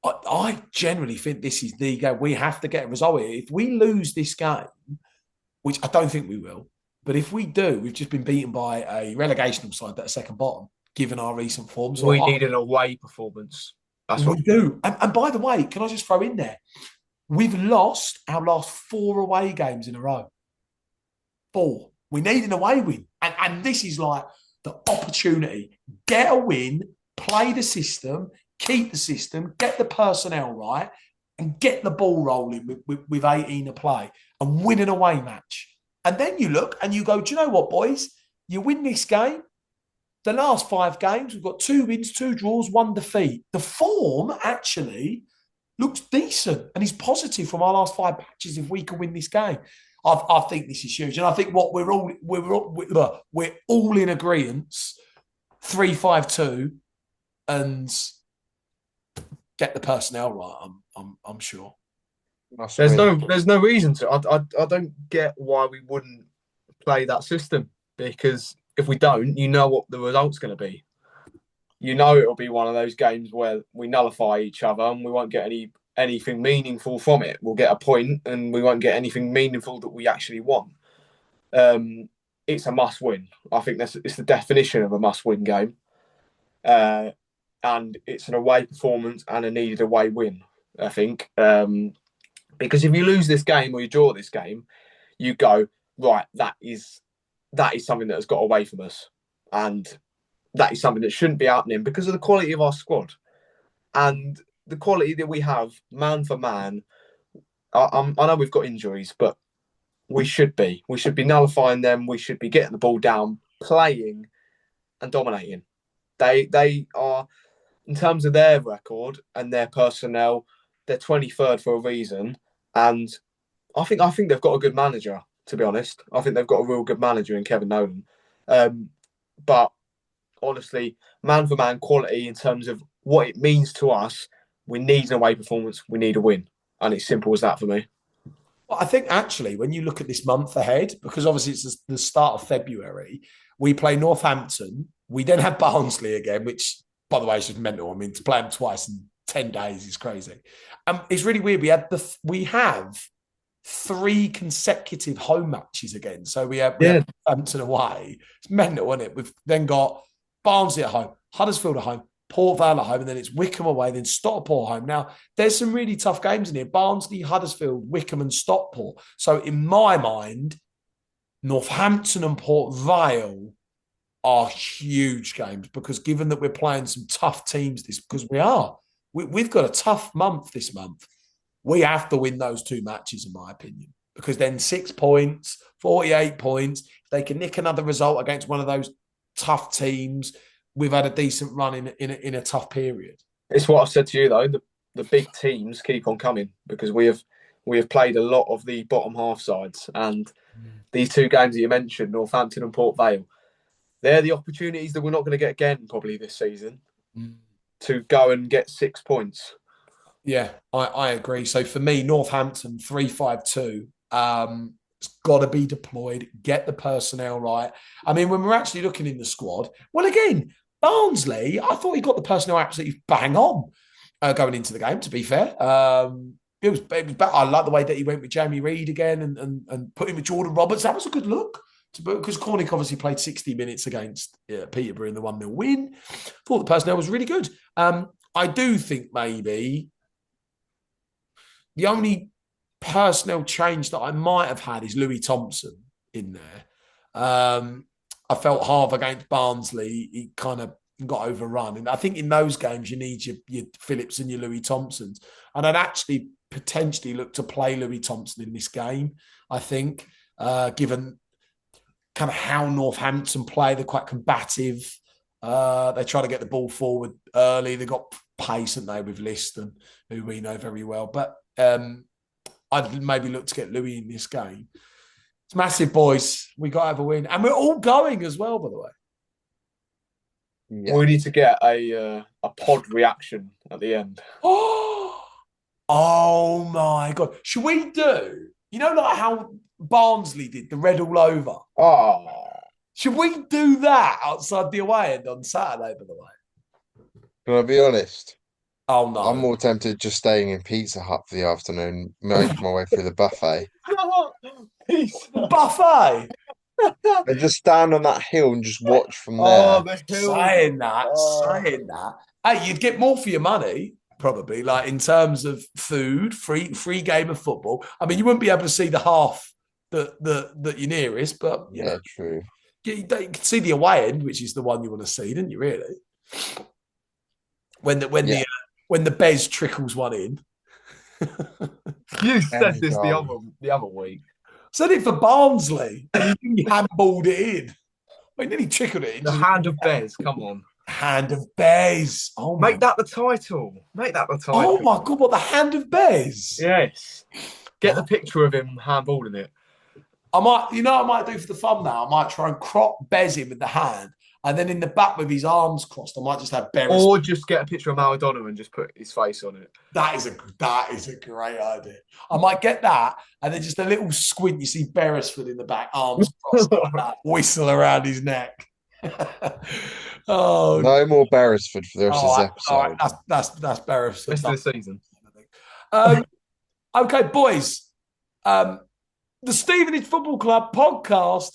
I generally think this is the game. We have to get a result here. If we lose this game, which I don't think we will, but if we do, we've just been beaten by a relegation side that are second bottom, given our recent form. So we need an away performance. That's what we do. And by the way, can I just throw in there? We've lost our last 4 away games in a row. 4. We need an away win. And this is like the opportunity. Get a win, play the system, keep the system, get the personnel right, and get the ball rolling with 18 to play and win an away match. And then you look and you go, do you know what, boys? You win this game. The last 5 games, we've got 2 wins, 2 draws, 1 defeat. The form actually looks decent and is positive from our last 5 matches if we can win this game. I think this is huge. And I think what we're all in agreement, 3-5-2 and get the personnel right, I'm sure. There's no reason to. I don't get why we wouldn't play that system, because if we don't, you know what the result's going to be. You know it'll be one of those games where we nullify each other and we won't get anything meaningful from it. We'll get a point and we won't get anything meaningful that we actually want. it's a must-win. I think it's the definition of a must-win game. And it's an away performance and a needed away win, I think. Because if you lose this game or you draw this game, you go, right, that is something that has got away from us. And that is something that shouldn't be happening because of the quality of our squad. And the quality that we have, man for man, I know we've got injuries, but we should be nullifying them. We should be getting the ball down, playing and dominating. They are, in terms of their record and their personnel, they're 23rd for a reason. And I think they've got a good manager, to be honest. I think they've got a real good manager in Kevin Nolan. But honestly, man for man quality in terms of what it means to us, we need an away performance. We need a win. And it's simple as that for me. Well, I think actually, when you look at this month ahead, because obviously it's the start of February, we play Northampton. We then have Barnsley again, which, by the way, is just mental. I mean, to play them twice in 10 days is crazy. It's really weird. We have 3 consecutive home matches again. So we have Northampton away. It's mental, isn't it? We've then got Barnsley at home, Huddersfield at home, Port Vale at home, and then it's Wickham away, then Stockport home. Now, there's some really tough games in here. Barnsley, Huddersfield, Wickham and Stockport. So in my mind, Northampton and Port Vale are huge games because given that we're playing some tough teams, because we've got a tough month this month. We have to win those 2 matches, in my opinion, because then 6 points, 48 points. If they can nick another result against one of those tough teams, we've had a decent run in a tough period. It's what I said to you though. The big teams keep on coming because we have played a lot of the bottom half sides, and these 2 games that you mentioned, Northampton and Port Vale, they're the opportunities that we're not going to get again probably this season to go and get 6 points. Yeah, I agree. So for me, Northampton 3-5-2. It's got to be deployed. Get the personnel right. I mean, when we're actually looking in the squad, well, again, Barnsley, I thought he got the personnel absolutely bang on going into the game. To be fair, it was better. I like the way that he went with Jamie Reid again and put him with Jordan Roberts. That was a good look. Because Cornick obviously played 60 minutes against Peterborough in the 1-0 win. Thought the personnel was really good. I do think maybe the only personnel change that I might have had is Louis Thompson in there. I felt half against Barnsley, he kind of got overrun. And I think in those games, you need your Phillips and your Louis Thompsons. And I'd actually potentially look to play Louis Thompson in this game, I think, given kind of how Northampton play. They're quite combative. They try to get the ball forward early. They've got pace, haven't they, with Liston, who we know very well. But I'd maybe look to get Louis in this game. It's massive, boys. We got to have a win. And we're all going as well, by the way. Yeah. We need to get a pod reaction at the end. Oh my God. Should we do, like how Barnsley did, the red all over? Oh. Should we do that outside the away end on Saturday, by the way? Can I be honest? Oh, no. I'm more tempted just staying in Pizza Hut for the afternoon, make my way through the buffet. Buffet? And just stand on that hill and just watch from there. The hill. Saying that. Hey, you'd get more for your money, probably, like in terms of food, free game of football. I mean, you wouldn't be able to see the half that you're nearest, but yeah, true. You can see the away end, which is the one you want to see, didn't you? Really, when the Bez trickles one in. You said this the other week. Said it for Barnsley, and you handballed it in. I nearly trickled it in. The hand of Bez, come on. Hand of Bez. Oh, make that the title. Oh my God, what, the hand of Bez? Yes. Get the picture of him handballing it. I might do for the fun now. I might try and crop Bez in with the hand, and then in the back with his arms crossed, I might just have Beres. Or just get a picture of Maradona and just put his face on it. That is a great idea. I might get that, and then just a little squint. You see Beresford in the back, arms crossed, like that, whistle around his neck. Oh, no more Beresford for the rest of this episode. All right, that's Beresford. Rest of the season. Okay, boys. The Stevenage Football Club podcast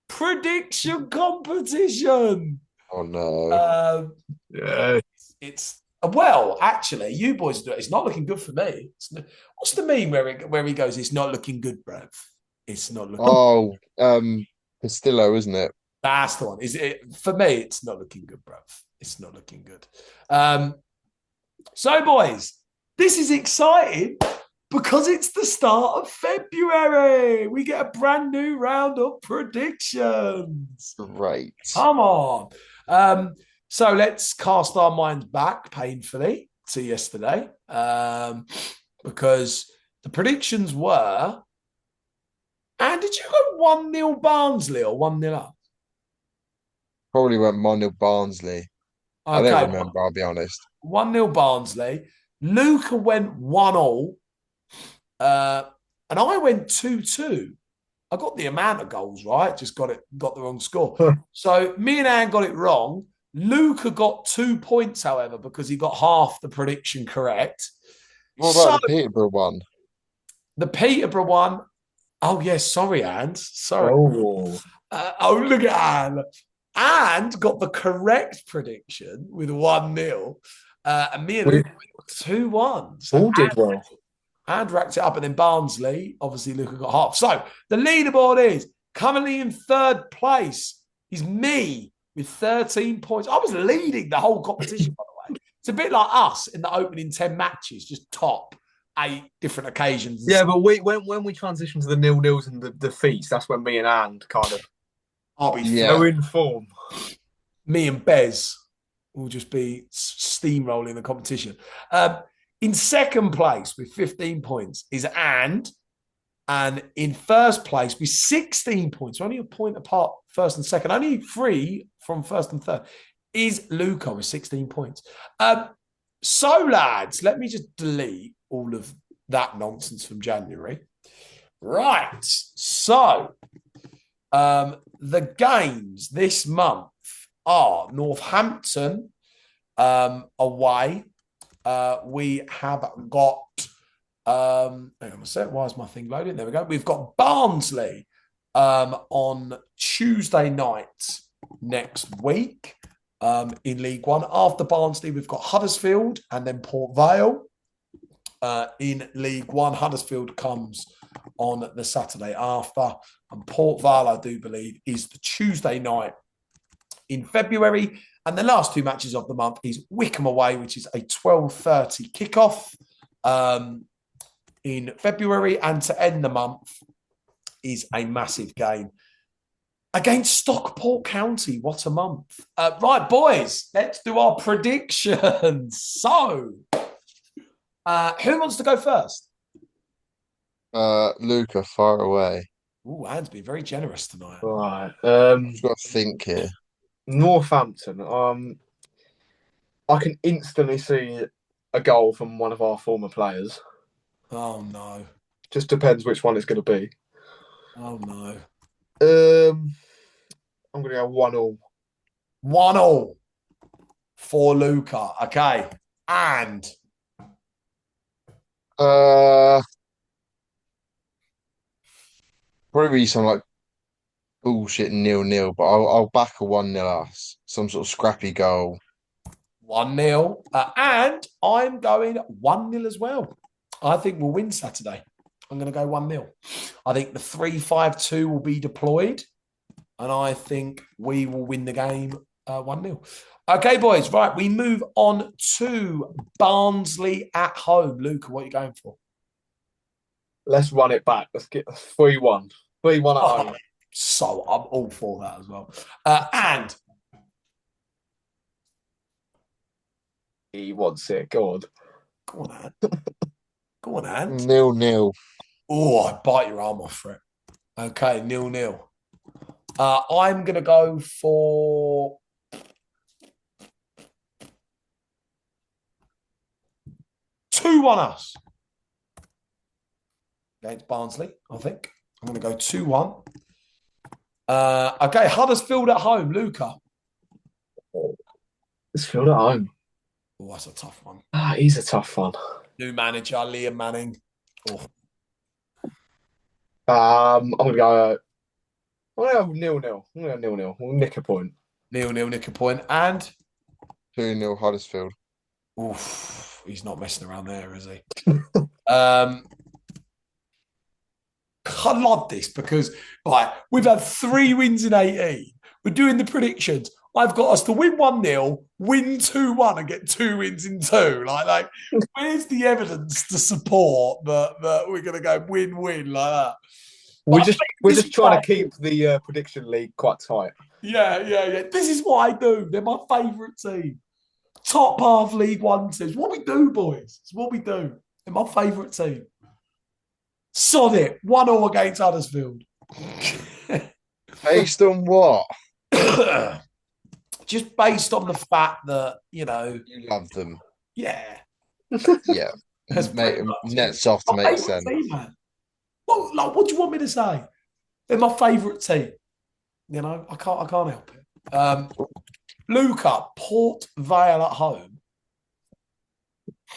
prediction competition. Oh no. Yeah. It's well, actually, you boys do it. It's not looking good for me. What's the meme where he goes? It's not looking good, bruv. It's not looking. Oh, Castillo, isn't it? That's the one. Is it for me? It's not looking good, bruv. It's not looking good. So, boys, this is exciting because it's the start of February. We get a brand new round of predictions. Right. Come on. So let's cast our minds back painfully to yesterday because the predictions were. And did you go 1-0 Barnsley or 1-0 up? Probably went 1-0 Barnsley. I Okay, don't remember, I'll be honest. 1-0 Barnsley. Luca went 1-0. And I went 2-2. I got the amount of goals right, just got the wrong score. So me and Anne got it wrong. Luca got 2 points, however, because he got half the prediction correct. What about the Peterborough one? The Peterborough one. Oh, yes. Sorry, Anne. Sorry. Oh, Look at Anne. Anne got the correct prediction with 1-0. And me and Luca 2-1. So all did well. And racked it up. And then Barnsley, obviously, Luca got half. So the leaderboard is currently in third place is me with 13 points. I was leading the whole competition, by the way. It's a bit like us in the opening 10 matches, just top 8 different occasions. Yeah, but when we transition to the 0-0s and the defeats, that's when me and Anne kind of I'll be so in form. Me and Bez will just be steamrolling the competition. In second place with 15 points is Anne. And in first place with 16 points, only a point apart first and second, only 3 from first and third, is Luca with 16 points. So, lads, let me just delete all of that nonsense from January. Right. So, the games this month are Northampton away. We have got hang on a sec. Why is my thing loading? There we go. We've got Barnsley on Tuesday night next week in League One. After Barnsley, we've got Huddersfield and then Port Vale in League One. Huddersfield comes on the Saturday after, and Port Vale, I do believe, is the Tuesday night in February. And the last 2 matches of the month is Wickham away, which is a 12:30 kickoff in February, and to end the month is a massive game against Stockport County. What a month. Right, boys, let's do our predictions. So, who wants to go first? Luca, far away. Ooh, Anne's been very generous tonight. Right. I've got to think here. Northampton. I can instantly see a goal from one of our former players. Oh, no. Just depends which one it's going to be. Oh, no. I'm going to go 1-1. 1-1 for Luca. Okay. And probably some like bullshit 0-0, but I'll back a 1-0 us. Some sort of scrappy goal. 1-0. And I'm going 1-0 as well. I think we'll win Saturday. I'm going to go 1-0. I think the 3-5-2 will be deployed. And I think we will win the game 1-0. Okay, boys. Right, we move on to Barnsley at home. Luca, what are you going for? Let's run it back. Let's get 3-1. 3-1 at home. So I'm all for that as well. And He wants it. God. go on, Anne. Go on, Anne. 0-0. Oh, I bite your arm off for it. Okay, 0-0. I'm going to go for 2-1 us against Barnsley, I think. I'm going to go 2-1. Okay, Huddersfield at home, Luca. Huddersfield at home. Oh, that's a tough one. He's a tough one. New manager, Liam Manning. Oh. I'm going to go Well, 0-0. Yeah, 0-0. We'll nick a point. 0-0, nick a point. And 2-0 Huddersfield. oof, he's not messing around there, is he? I love this because we've had 3 wins in 18. We're doing the predictions. I've got us to win 1-0, win 2-1, and get 2 wins in 2. Where's the evidence to support that we're going to go win-win like that? We're just trying to keep the prediction league quite tight. Yeah. This is what I do. They're my favourite team. Top half League One teams. What we do, boys. It's what we do. They're my favourite team. Sod it. 1-1 against Huddersfield. Based on what? Just based on the fact that, You love them. yeah. Yeah. Nets off to make sense. Team, man. What do you want me to say? They're my favourite team. I can't help it. Luca, Port Vale at home.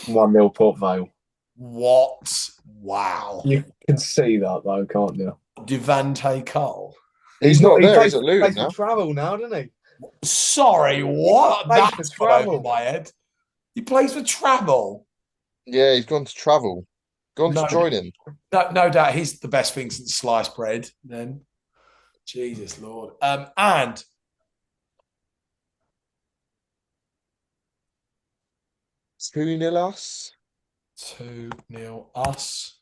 1-0 Port Vale. What? Wow. You can see that though, can't you? Devante Cole. He's not there. He's at Luton now. Travel now, doesn't he? Sorry, what? That's travel over my head. He plays for travel. Yeah, he's gone to travel. Gone to join him. No doubt he's the best thing since sliced bread, then. Jesus Lord. And 2-0 us. 2-0 us.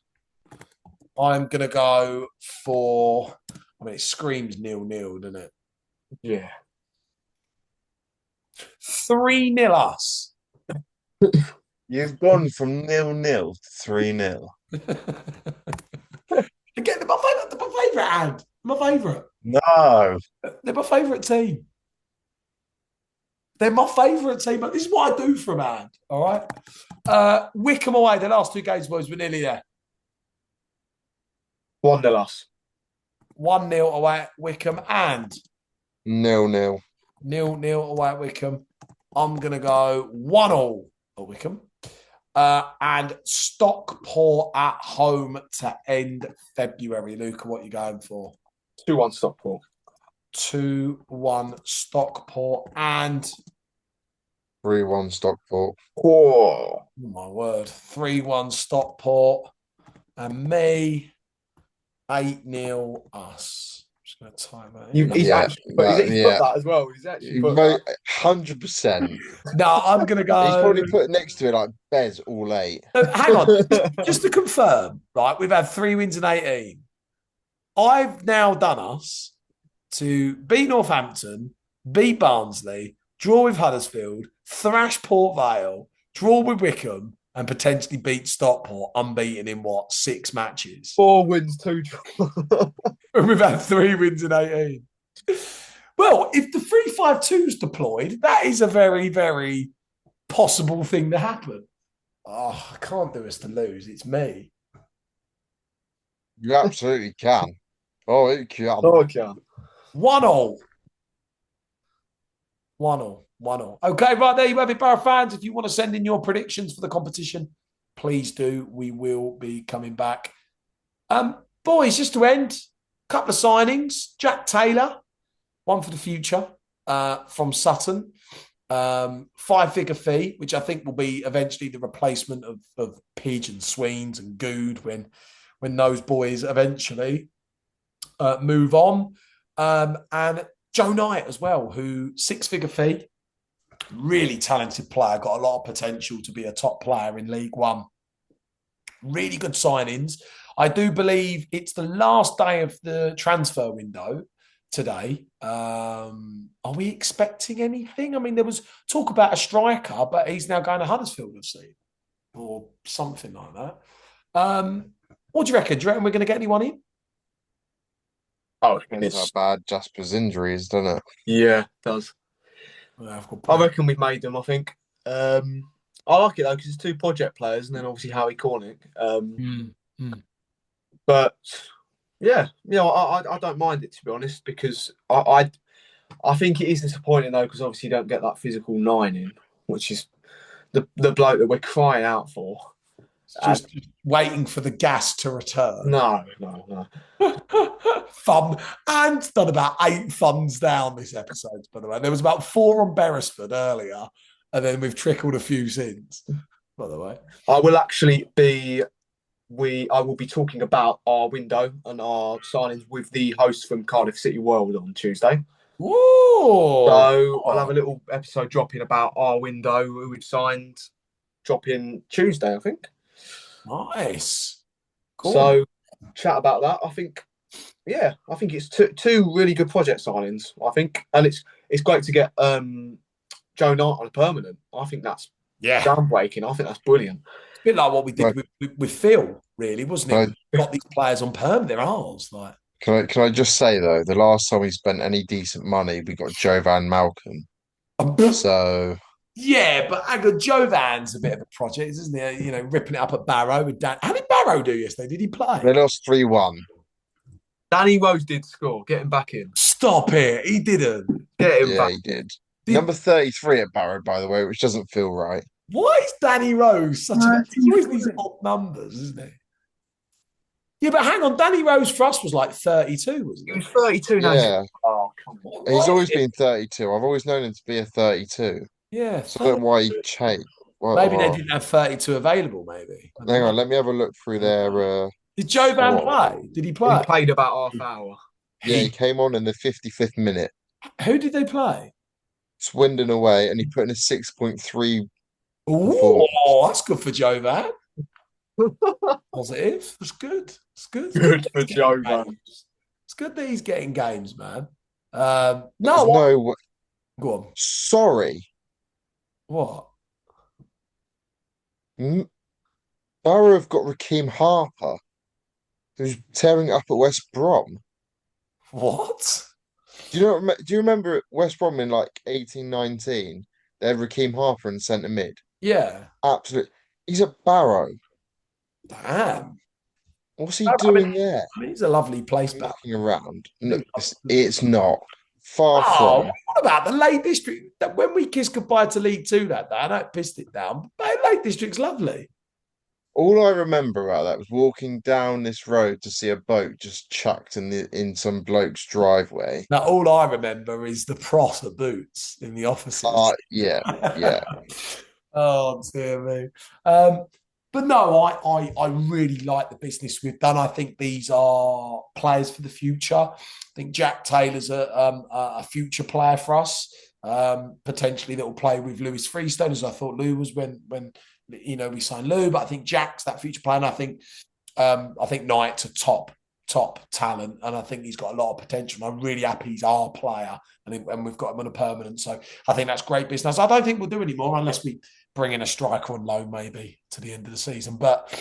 I'm gonna go for it screams 0-0, doesn't it? Yeah. 3-0 us. You've gone from 0-0 to 3-0. Again, they're my favourite, and my favourite. No. They're my favourite team. They're my favourite team. But this is what I do for a man. All right. Wickham away. The last 2 games, boys, we're nearly there. 1-0 us. 1-0 away at Wickham and 0-0. 0-0 away at Wickham. I'm gonna go 1-1 at Wickham. And Stockport at home to end February. Luca, what are you going for? 2-1 Stockport. 2-1 Stockport and 3-1 Stockport. Oh my word. 3-1 Stockport. And me, 8-0 us. I'm just going to type that in. He's put that as well. He's actually put that. 100%. No, I'm going to go. He's probably put next to it like Bez all 8. Hang on. Just to confirm, right, we've had 3 wins in 18. I've now done us to beat Northampton, beat Barnsley, draw with Huddersfield, thrash Port Vale, draw with Wickham, and potentially beat Stockport unbeaten in 6 matches? 4 wins, 2 draws. And we've had 3 wins in 18. Well, if the 3-5-2 is deployed, that is a very, very possible thing to happen. Oh, I can't do us to lose. It's me. You absolutely can. Oh, it can. Oh, it can. 1-1. 1-1. Okay, right there you have it, Borough fans. If you want to send in your predictions for the competition, please do. We will be coming back. Boys, just to end, a couple of signings. Jack Taylor, one for the future from Sutton. 5-figure fee, which I think will be eventually the replacement of Pidge and Sweens and Good when those boys eventually move on. And Joe Knight as well, who 6-figure fee, really talented player, got a lot of potential to be a top player in League One. Really good signings. I do believe it's the last day of the transfer window today. Are we expecting anything? I mean, there was talk about a striker, but he's now going to Huddersfield, I've seen, or something like that. What do you reckon? Do you reckon we're going to get anyone in? Oh, Depends how bad Jasper's injuries, doesn't it? Yeah, it does. Yeah, I reckon we've made them, I think. I like it, though, because it's 2 project players and then obviously Harry Cornick. But, yeah, I don't mind it, to be honest, because I think it is disappointing, though, because obviously you don't get that physical 9 in, which is the bloke that we're crying out for. Just waiting for the gas to return. No. Fun. And done about 8 funds down this episode, by the way. There was about 4 on Beresford earlier, and then we've trickled a few since, by the way. I will actually be I will be talking about our window and our signings with the host from Cardiff City World on Tuesday. Whoa! So I'll have a little episode dropping about our window, who we've signed, dropping Tuesday, I think. Nice. Cool. So chat about that. I think it's two really good project signings. I think, and it's great to get Joe Knight on a permanent. I think that's groundbreaking. I think that's brilliant. It's a bit like what we did with Phil, really, wasn't it? We got these players on perm. They're ours. Like, can I just say though, the last time we spent any decent money, we got Joe Van Malcolm. So. Yeah, but Joe Van's a bit of a project, isn't he? You know, ripping it up at Barrow with Dan. How did Barrow do yesterday? Did he play? They lost 3-1. Danny Rose did score. Get him back in. Stop it. He didn't. Get him back. He did. Number 33 at Barrow, by the way, which doesn't feel right. Why is Danny Rose such a... He always these odd numbers, isn't he? Yeah, but hang on. Danny Rose for us was like 32, wasn't he? He was 32 now. Yeah. Oh, come on. He's always been 32. I've always known him to be a 32. Yeah. So I don't know why he changed. Maybe they didn't have 32 available, maybe. Hang on, let me have a look through their... Did Joe Van play? Did he play? He played about half hour. Yeah, he came on in the 55th minute. Who did they play? Swindon away, and he put in a 6.3. Oh, that's good for Joe Van. Positive. That's good. It's good. Good for Joe Van. It's good that he's getting games, man. No, go on. Sorry. What? Borough have got Raheem Harper, who's tearing it up at West Brom. What? Do you remember West Brom in like 18-19? They had Raheem Harper in centre mid. Yeah. Absolutely. He's at Barrow. Damn. What's he doing there? I mean, it's a lovely place back. Looking around. No, it's not. Far from. What about the Lake District? When we kissed goodbye to League Two that day, I know it pissed it down, but Lake District's lovely. All I remember about that was walking down this road to see a boat just chucked in some bloke's driveway. Now, all I remember is the Prosser boots in the offices. Yeah. Oh, dear me. But no, I really like the business we've done. I think these are players for the future. I think Jack Taylor's a future player for us, potentially that will play with Lewis Freestone, as I thought Lou was when we signed Lou. But I think Jack's that future player, and I think Knight's a top talent, and I think he's got a lot of potential. I'm really happy he's our player, and we've got him on a permanent. So I think that's great business. I don't think we'll do any more unless we bring in a striker on loan maybe to the end of the season. But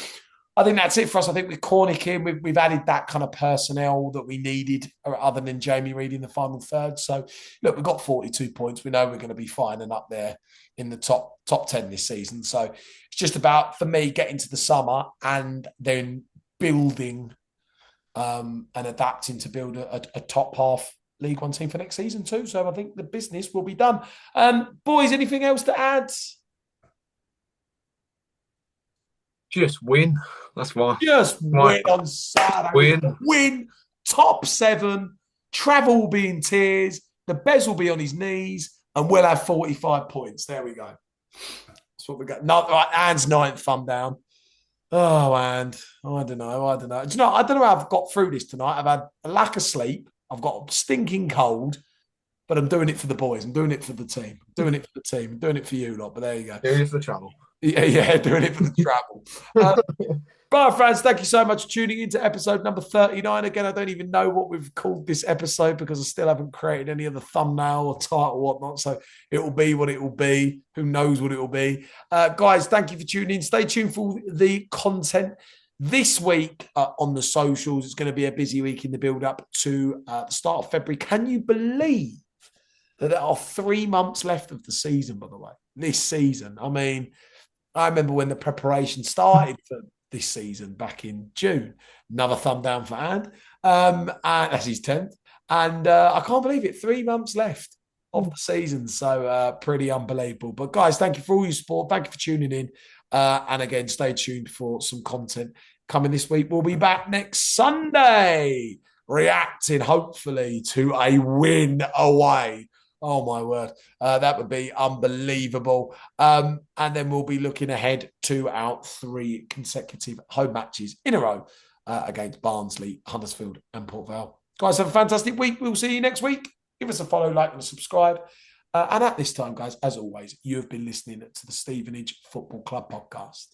I think that's it for us. I think with Cornick in, we've added that kind of personnel that we needed other than Jamie Reid in the final third. So look, we've got 42 points. We know we're going to be fine and up there in the top 10 this season. So it's just about, for me, getting to the summer and then building and adapting to build a top half League One team for next season too. So I think the business will be done. Boys, anything else to add? Just win. That's why. Just win on Saturday. Win. Top 7. Travel will be in tears. The Bez will be on his knees. And we'll have 45 points. There we go. That's what we got. No, right, Anne's 9th thumb down. Oh, and I don't know. Do you know, I don't know how I've got through this tonight. I've had a lack of sleep. I've got a stinking cold. But I'm doing it for the boys. I'm doing it for the team. I'm doing it for the team. I'm doing it for you lot. But there you go. Doing it for the travel. Yeah, doing it for the travel. Bar fans, thank you so much for tuning into episode number 39. Again, I don't even know what we've called this episode because I still haven't created any other thumbnail or title or whatnot. So it will be what it will be. Who knows what it will be? Guys, thank you for tuning in. Stay tuned for the content this week on the socials. It's going to be a busy week in the build-up to the start of February. Can you believe that there are 3 months left of the season, by the way? This season. I mean, I remember when the preparation started for this season back in June. Another thumb down for Anne. And that's his 10th. And I can't believe it. 3 months left of the season. So pretty unbelievable. But guys, thank you for all your support. Thank you for tuning in. And again, stay tuned for some content coming this week. We'll be back next Sunday, reacting hopefully to a win away. Oh, my word. That would be unbelievable. And then we'll be looking ahead to our 3 consecutive home matches in a row against Barnsley, Huddersfield and Port Vale. Guys, have a fantastic week. We'll see you next week. Give us a follow, like, and subscribe. And at this time, guys, as always, you have been listening to the Stevenage Football Club podcast.